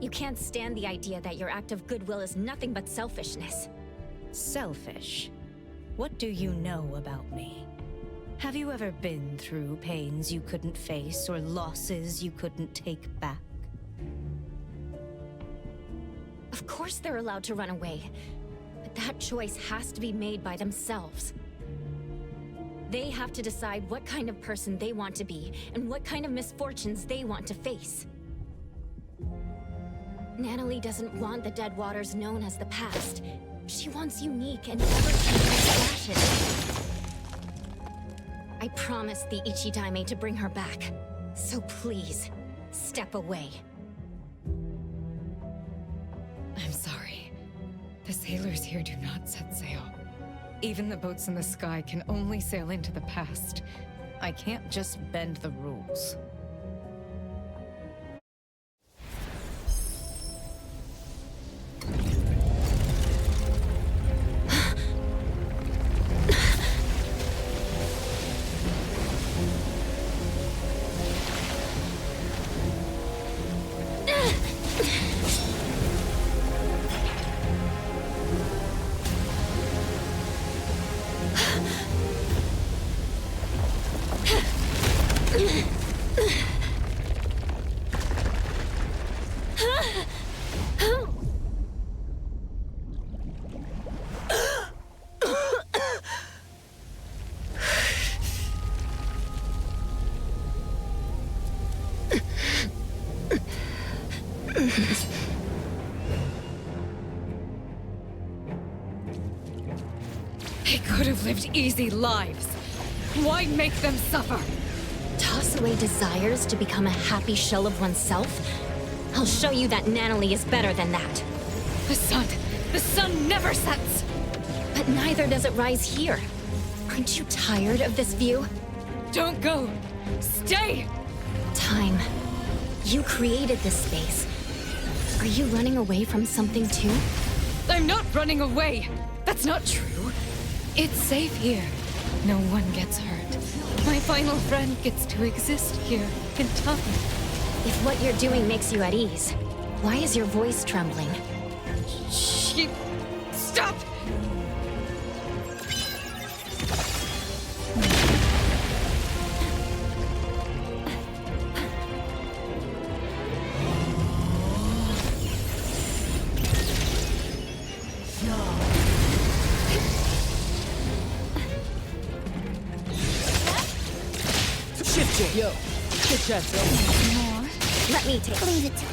You can't stand the idea that your act of goodwill is nothing but selfishness. Selfish? What do you know about me? Have you ever been through pains you couldn't face or losses you couldn't take back? Of course they're allowed to run away, but that choice has to be made by themselves. They have to decide what kind of person they want to be and what kind of misfortunes they want to face. Nanalee doesn't want the dead waters known as the past. She wants unique and ever-changing splashes. I promised the Ichidaime to bring her back, so please, step away. I'm sorry. The sailors here do not set sail. Even the boats in the sky can only sail into the past. I can't just bend the rules. They could have lived easy lives. Why make them suffer? Toss away desires to become a happy shell of oneself? I'll show you that Natalie is better than that. The sun never sets! But neither does it rise here. Aren't you tired of this view? Don't go! Stay! Time. You created this space. Are you running away from something too? I'm not running away! That's not true. It's safe here. No one gets hurt. My final friend gets to exist here in time. If what you're doing makes you at ease, why is your voice trembling? Stop! Yo, chit-chat, More? Let me take. Leave it to me.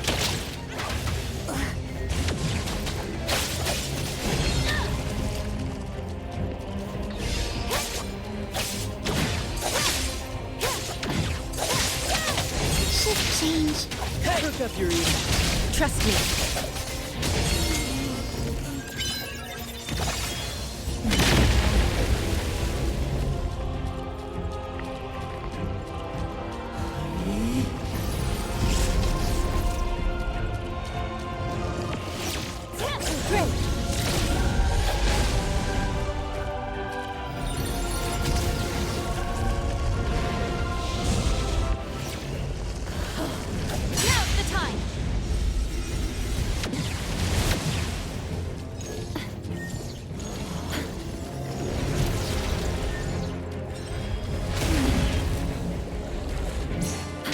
Shift change. Hey, hook up your ears. Trust me.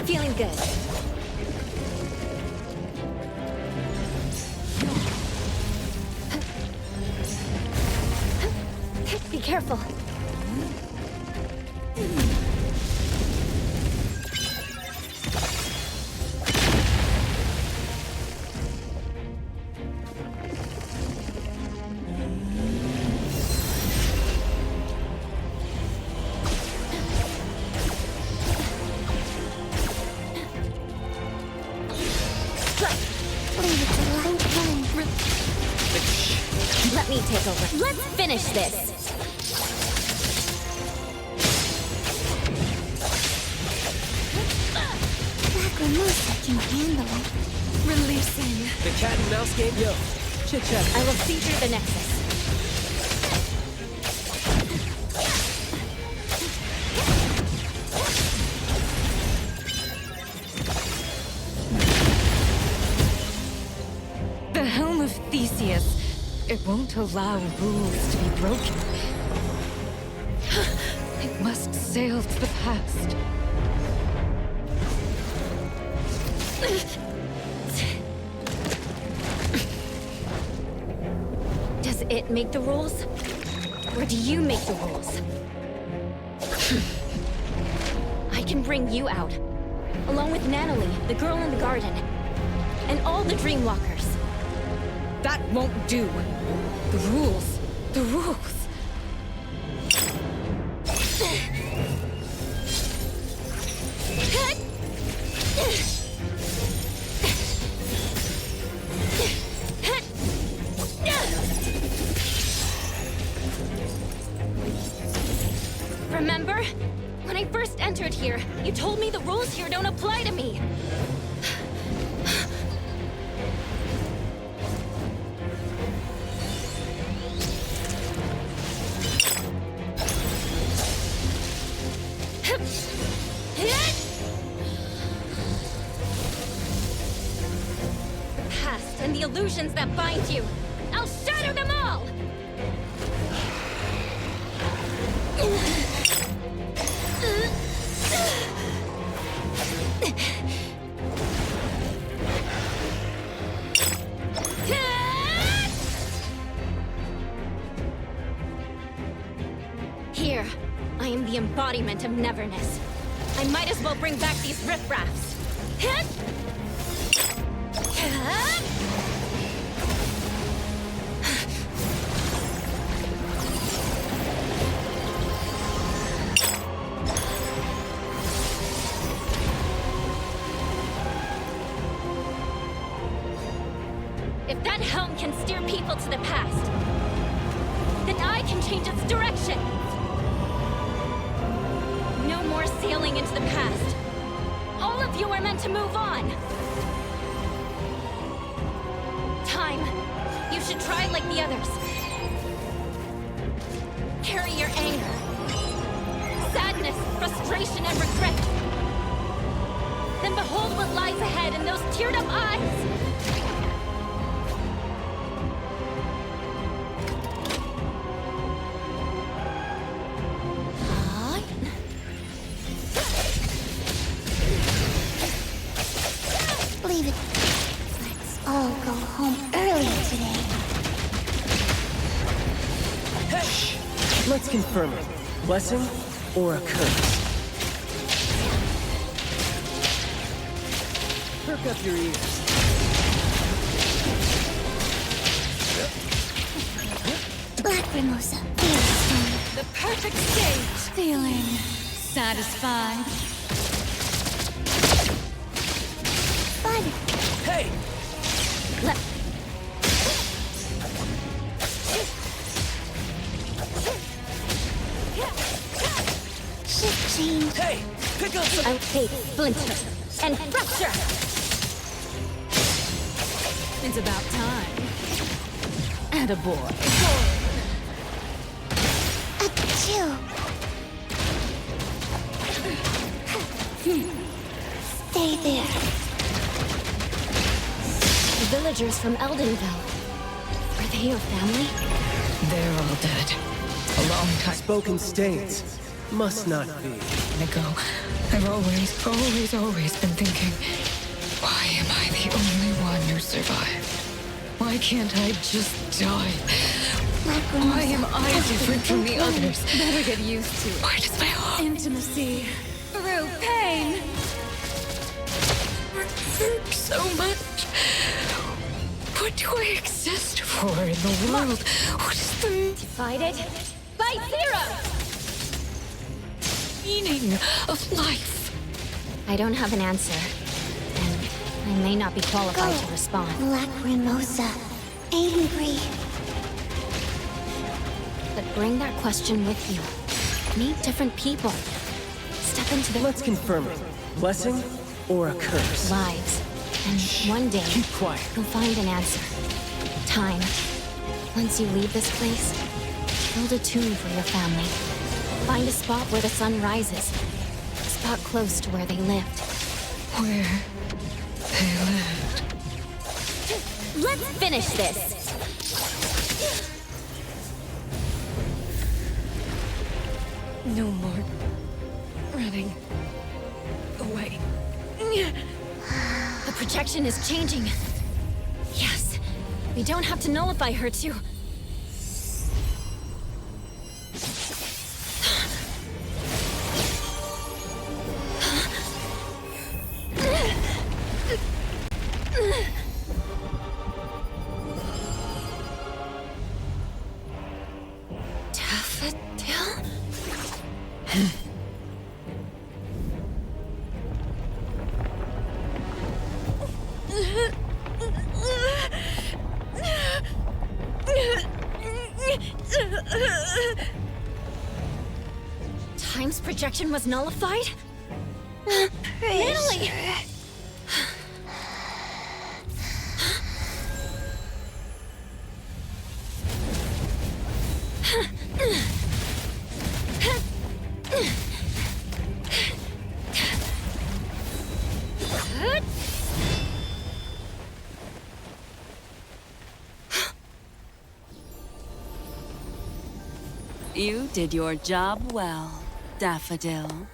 Feeling good. Be careful. Let me take over. Let's finish this. Back when most I can handle it. Releasing. The cat and mouse game? Yo, chit-chat. I will see through the nexus. The Helm of Theseus. It won't allow rules to be broken. It must sail to the past. Does it make the rules? Or do you make the rules? I can bring you out, along with Natalie, the girl in the garden, and all the Dreamwalkers. That won't do. The rules. The rules. Remember? When I first entered here, you told me the rules here don't apply to me. The past and the illusions that bind you. I'll shatter them all! Here, I am the embodiment of neverness. I might as well bring back these riffraffs. If that helm can steer people to the past, then I can change its direction! No more sailing into the past. All of you are meant to move on. Time. You should try like the others. Carry your anger, sadness, frustration, and regret. Then behold what lies ahead in those teared-up eyes. Leave it. Let's all go home early today. Shh! Let's confirm it. Blessing or a curse? Perk up your ears. Black Mimosa, feeling strong. The perfect stage. Feeling satisfied. Fun. Hey! Shift change. Hey! Pick up some... I'll take splinter and fracture! It's about time. Attaboy. Achoo. Stay there. The villagers from Eldenville. Are they your family? They're all dead. A long time. Spoken stains. Must not be. Ago, I've always been thinking, why am I the only one who survived? Why can't I just die? Why am I different from the others? Better get used to it. Why does my heart Intimacy through pain. hurt so much? What do I exist for in the world? What is the Divided by zero! meaning of life? I don't have an answer, and I may not be qualified to respond. Black Mimosa, angry. But bring that question with you. Meet different people. Step into their Let's confirm it. Blessing or a curse? lives. And one day, Keep quiet. you'll find an answer. Time. Once you leave this place, build a tomb for your family. Find a spot where the sun rises. A spot close to where they lived. Where they lived. Let's finish this! No more running away. The projection is changing. Yes, we don't have to nullify her to... Time's projection was nullified? Natalie! You did your job well, Daffodil.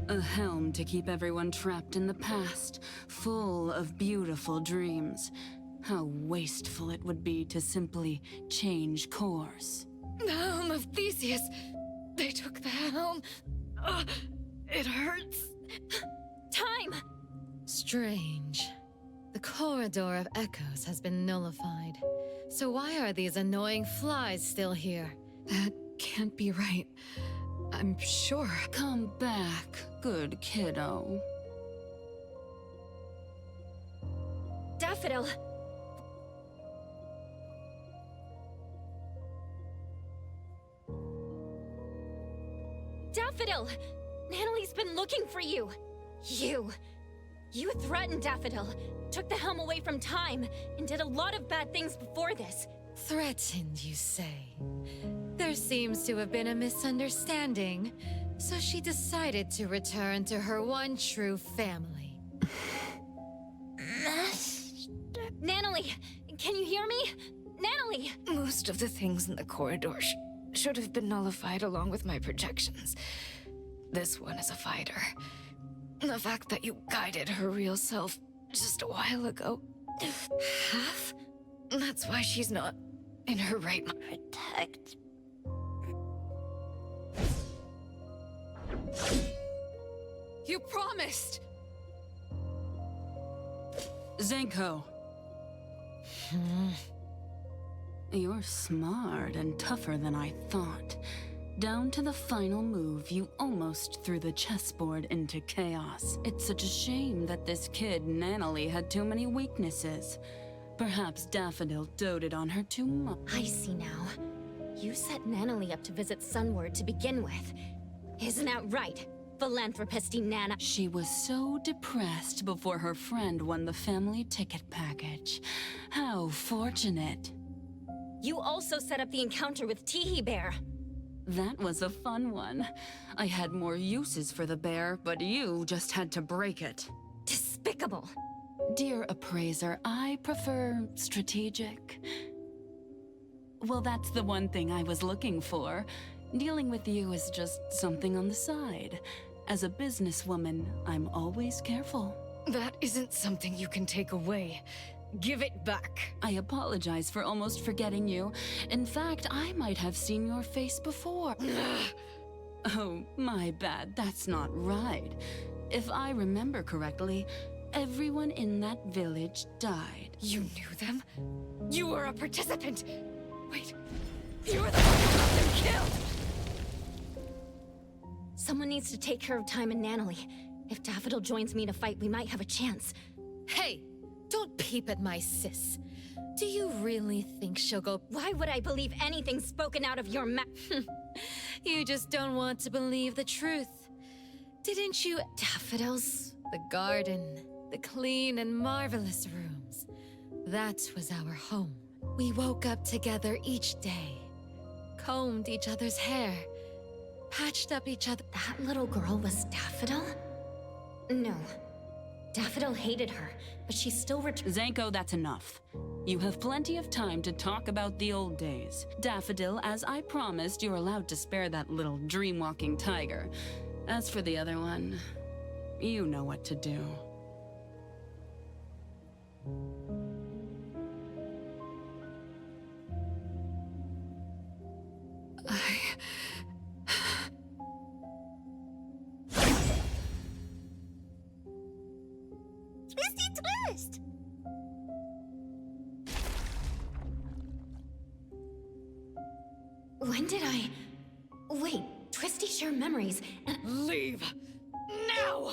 A helm to keep everyone trapped in the past, full of beautiful dreams. How wasteful it would be to simply change course. The helm of Theseus. They took the helm. It hurts. Time! Strange. The corridor of echoes has been nullified. So why are these annoying flies still here? That can't be right. I'm sure. Come back, good kiddo. Daffodil! Daffodil! Natalie's been looking for you! You threatened Daffodil, took the helm away from Time, and did a lot of bad things before this. Threatened, you say? There seems to have been a misunderstanding, so she decided to return to her one true family. Natalie, can you hear me? Natalie! Most of the things in the corridor should have been nullified along with my projections. This one is a fighter. The fact that you guided her real self just a while ago. Half? That's why she's not in her right mind. Protect. You promised! Zenko. You're smart and tougher than I thought. Down to the final move, you almost threw the chessboard into chaos. It's such a shame that this kid, Natalie, had too many weaknesses. Perhaps Daffodil doted on her too much. I see now. You set Natalie up to visit Sunward to begin with. Isn't that right, philanthropisty Nana? She was so depressed before her friend won the family ticket package. How fortunate. You also set up the encounter with Teehee Bear. That was a fun one. I had more uses for the bear, but you just had to break it. Despicable. Dear appraiser, I prefer strategic. Well, that's the one thing I was looking for. Dealing with you is just something on the side. As a businesswoman, I'm always careful. That isn't something you can take away. Give it back. I apologize for almost forgetting you. In fact, I might have seen your face before. Oh, my bad. That's not right. If I remember correctly, everyone in that village died. You knew them? You were a participant! Wait, you were the one who got them killed! Someone needs to take care of Time and Natalie. If Daffodil joins me to fight, we might have a chance. Hey! Don't peep at my sis. Do you really think she'll go— Why would I believe anything spoken out of your mouth? You just don't want to believe the truth. Didn't you— Daffodils, the garden, the clean and marvelous rooms. That was our home. We woke up together each day, combed each other's hair, patched up each other— That little girl was Daffodil? No. Daffodil hated her, but she still returned. Zenko, that's enough. You have plenty of time to talk about the old days. Daffodil, as I promised, you're allowed to spare that little dream-walking tiger. As for the other one, you know what to do. Twisty twist! When did I... Wait, Twisty share memories, and... Leave! Now!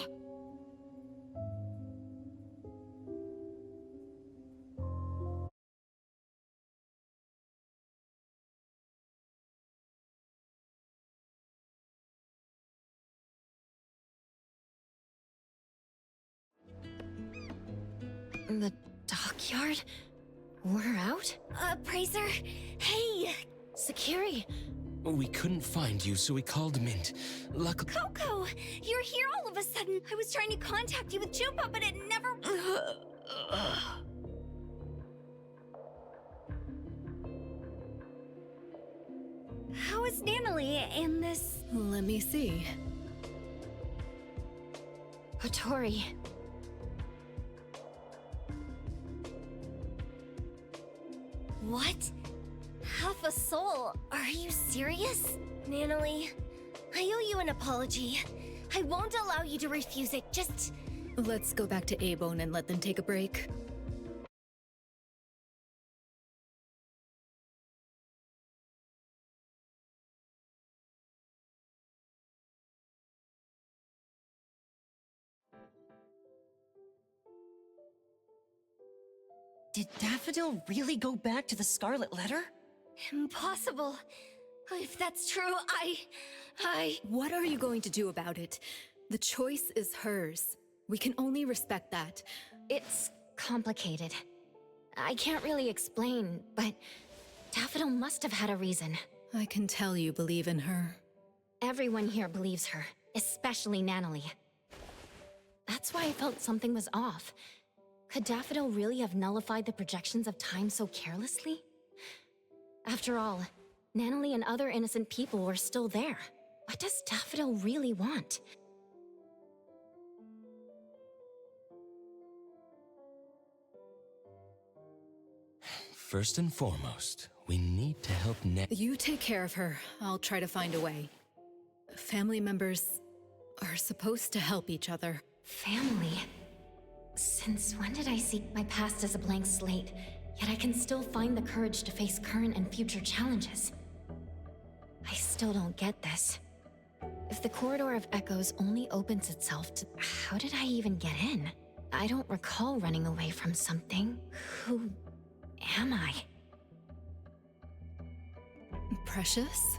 The dockyard? We're out? Appraiser? Hey! Sakiri! We couldn't find you, so we called Mint. Luckily... Coco! You're here all of a sudden! I was trying to contact you with Chupa, but it never... How is Natalie and this... Let me see. Tori. What? Half a soul? Are you serious? Natalie, I owe you an apology. I won't allow you to refuse it, just... Let's go back to A-Bone and let them take a break. Did Daffodil really go back to the Scarlet Letter? Impossible. If that's true, What are you going to do about it? The choice is hers. We can only respect that. It's complicated. I can't really explain, but Daffodil must have had a reason. I can tell you believe in her. Everyone here believes her, especially Natalie. That's why I felt something was off. Could Daffodil really have nullified the projections of time so carelessly? After all, Natalie and other innocent people were still there. What does Daffodil really want? First and foremost, we need to help You take care of her. I'll try to find a way. Family members are supposed to help each other. Family? Since when did I see my past as a blank slate, yet I can still find the courage to face current and future challenges? I still don't get this. If the Corridor of Echoes only opens itself to... How did I even get in? I don't recall running away from something. Who am I? Precious?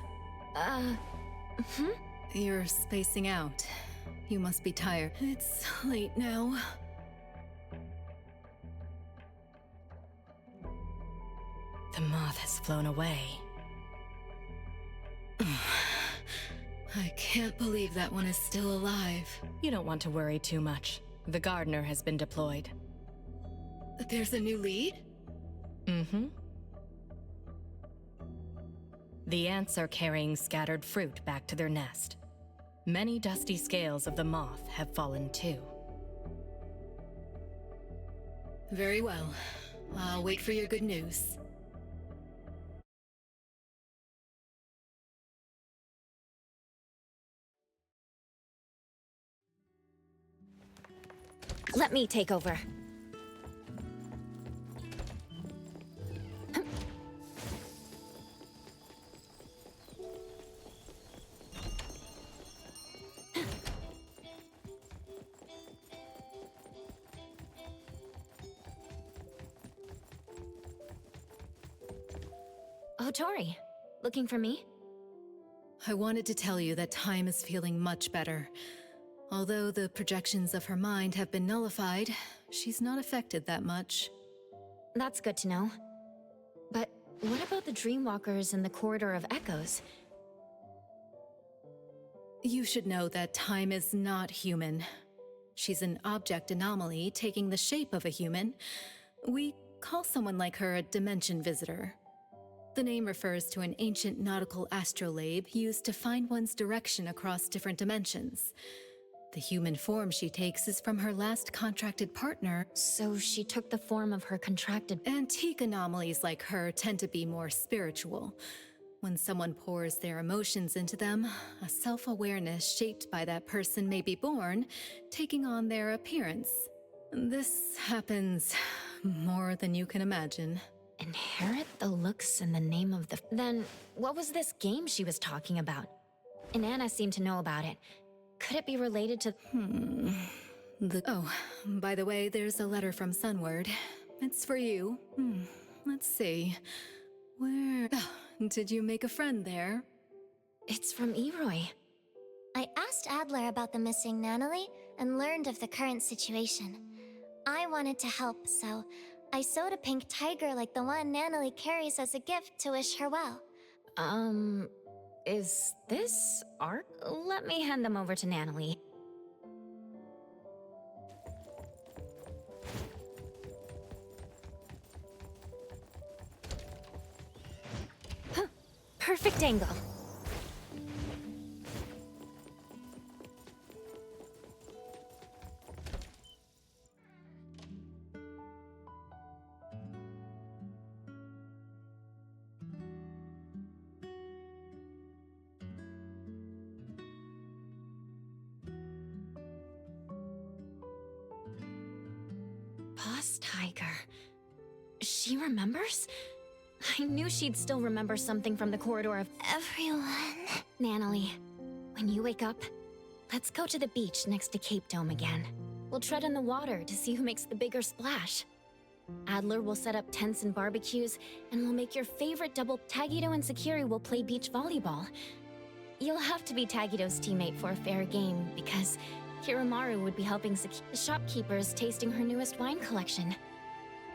You're spacing out. You must be tired. It's late now. The moth has flown away. I can't believe that one is still alive. You don't want to worry too much. The gardener has been deployed. There's a new lead? Mm-hmm. The ants are carrying scattered fruit back to their nest. Many dusty scales of the moth have fallen too. Very well. I'll wait for your good news. Let me take over. Oh, Tori. Looking for me? I wanted to tell you that Time is feeling much better. Although the projections of her mind have been nullified, she's not affected that much. That's good to know. But what about the Dreamwalkers in the Corridor of Echoes? You should know that Time is not human. She's an object anomaly taking the shape of a human. We call someone like her a dimension visitor. The name refers to an ancient nautical astrolabe used to find one's direction across different dimensions. The human form she takes is from her last contracted partner. So she took the form of her contracted... Antique anomalies like her tend to be more spiritual. When someone pours their emotions into them, a self-awareness shaped by that person may be born, taking on their appearance. This happens more than you can imagine. Inherit the looks and the name of the... Then, what was this game she was talking about? And Anna seemed to know about it. Could it be related to... Oh, by the way, there's a letter from Sunward. It's for you. Let's see. Where... did you make a friend there? It's from Eroy. I asked Adler about the missing Natalie and learned of the current situation. I wanted to help, so I sewed a pink tiger like the one Natalie carries as a gift to wish her well. Is this art? Let me hand them over to Natalie. Huh, perfect angle. Boss Tiger. She remembers? I knew she'd still remember something from the corridor of everyone. Nanalie, when you wake up, let's go to the beach next to Cape Dome again. We'll tread on the water to see who makes the bigger splash. Adler will set up tents and barbecues, and we'll make your favorite double. Tagito and Sakiri will play beach volleyball. You'll have to be Tagito's teammate for a fair game, because Kiramaru would be helping the shopkeepers tasting her newest wine collection.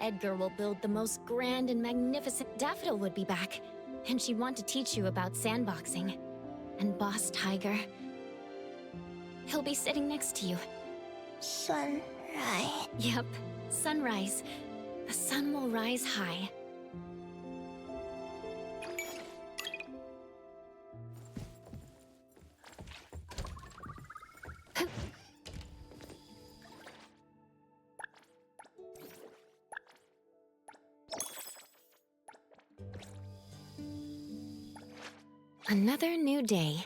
Edgar will build the most grand and magnificent. Daffodil would be back, and she'd want to teach you about sandboxing. And Boss Tiger, he'll be sitting next to you. Sunrise. Yep, sunrise. The sun will rise high. Another new day.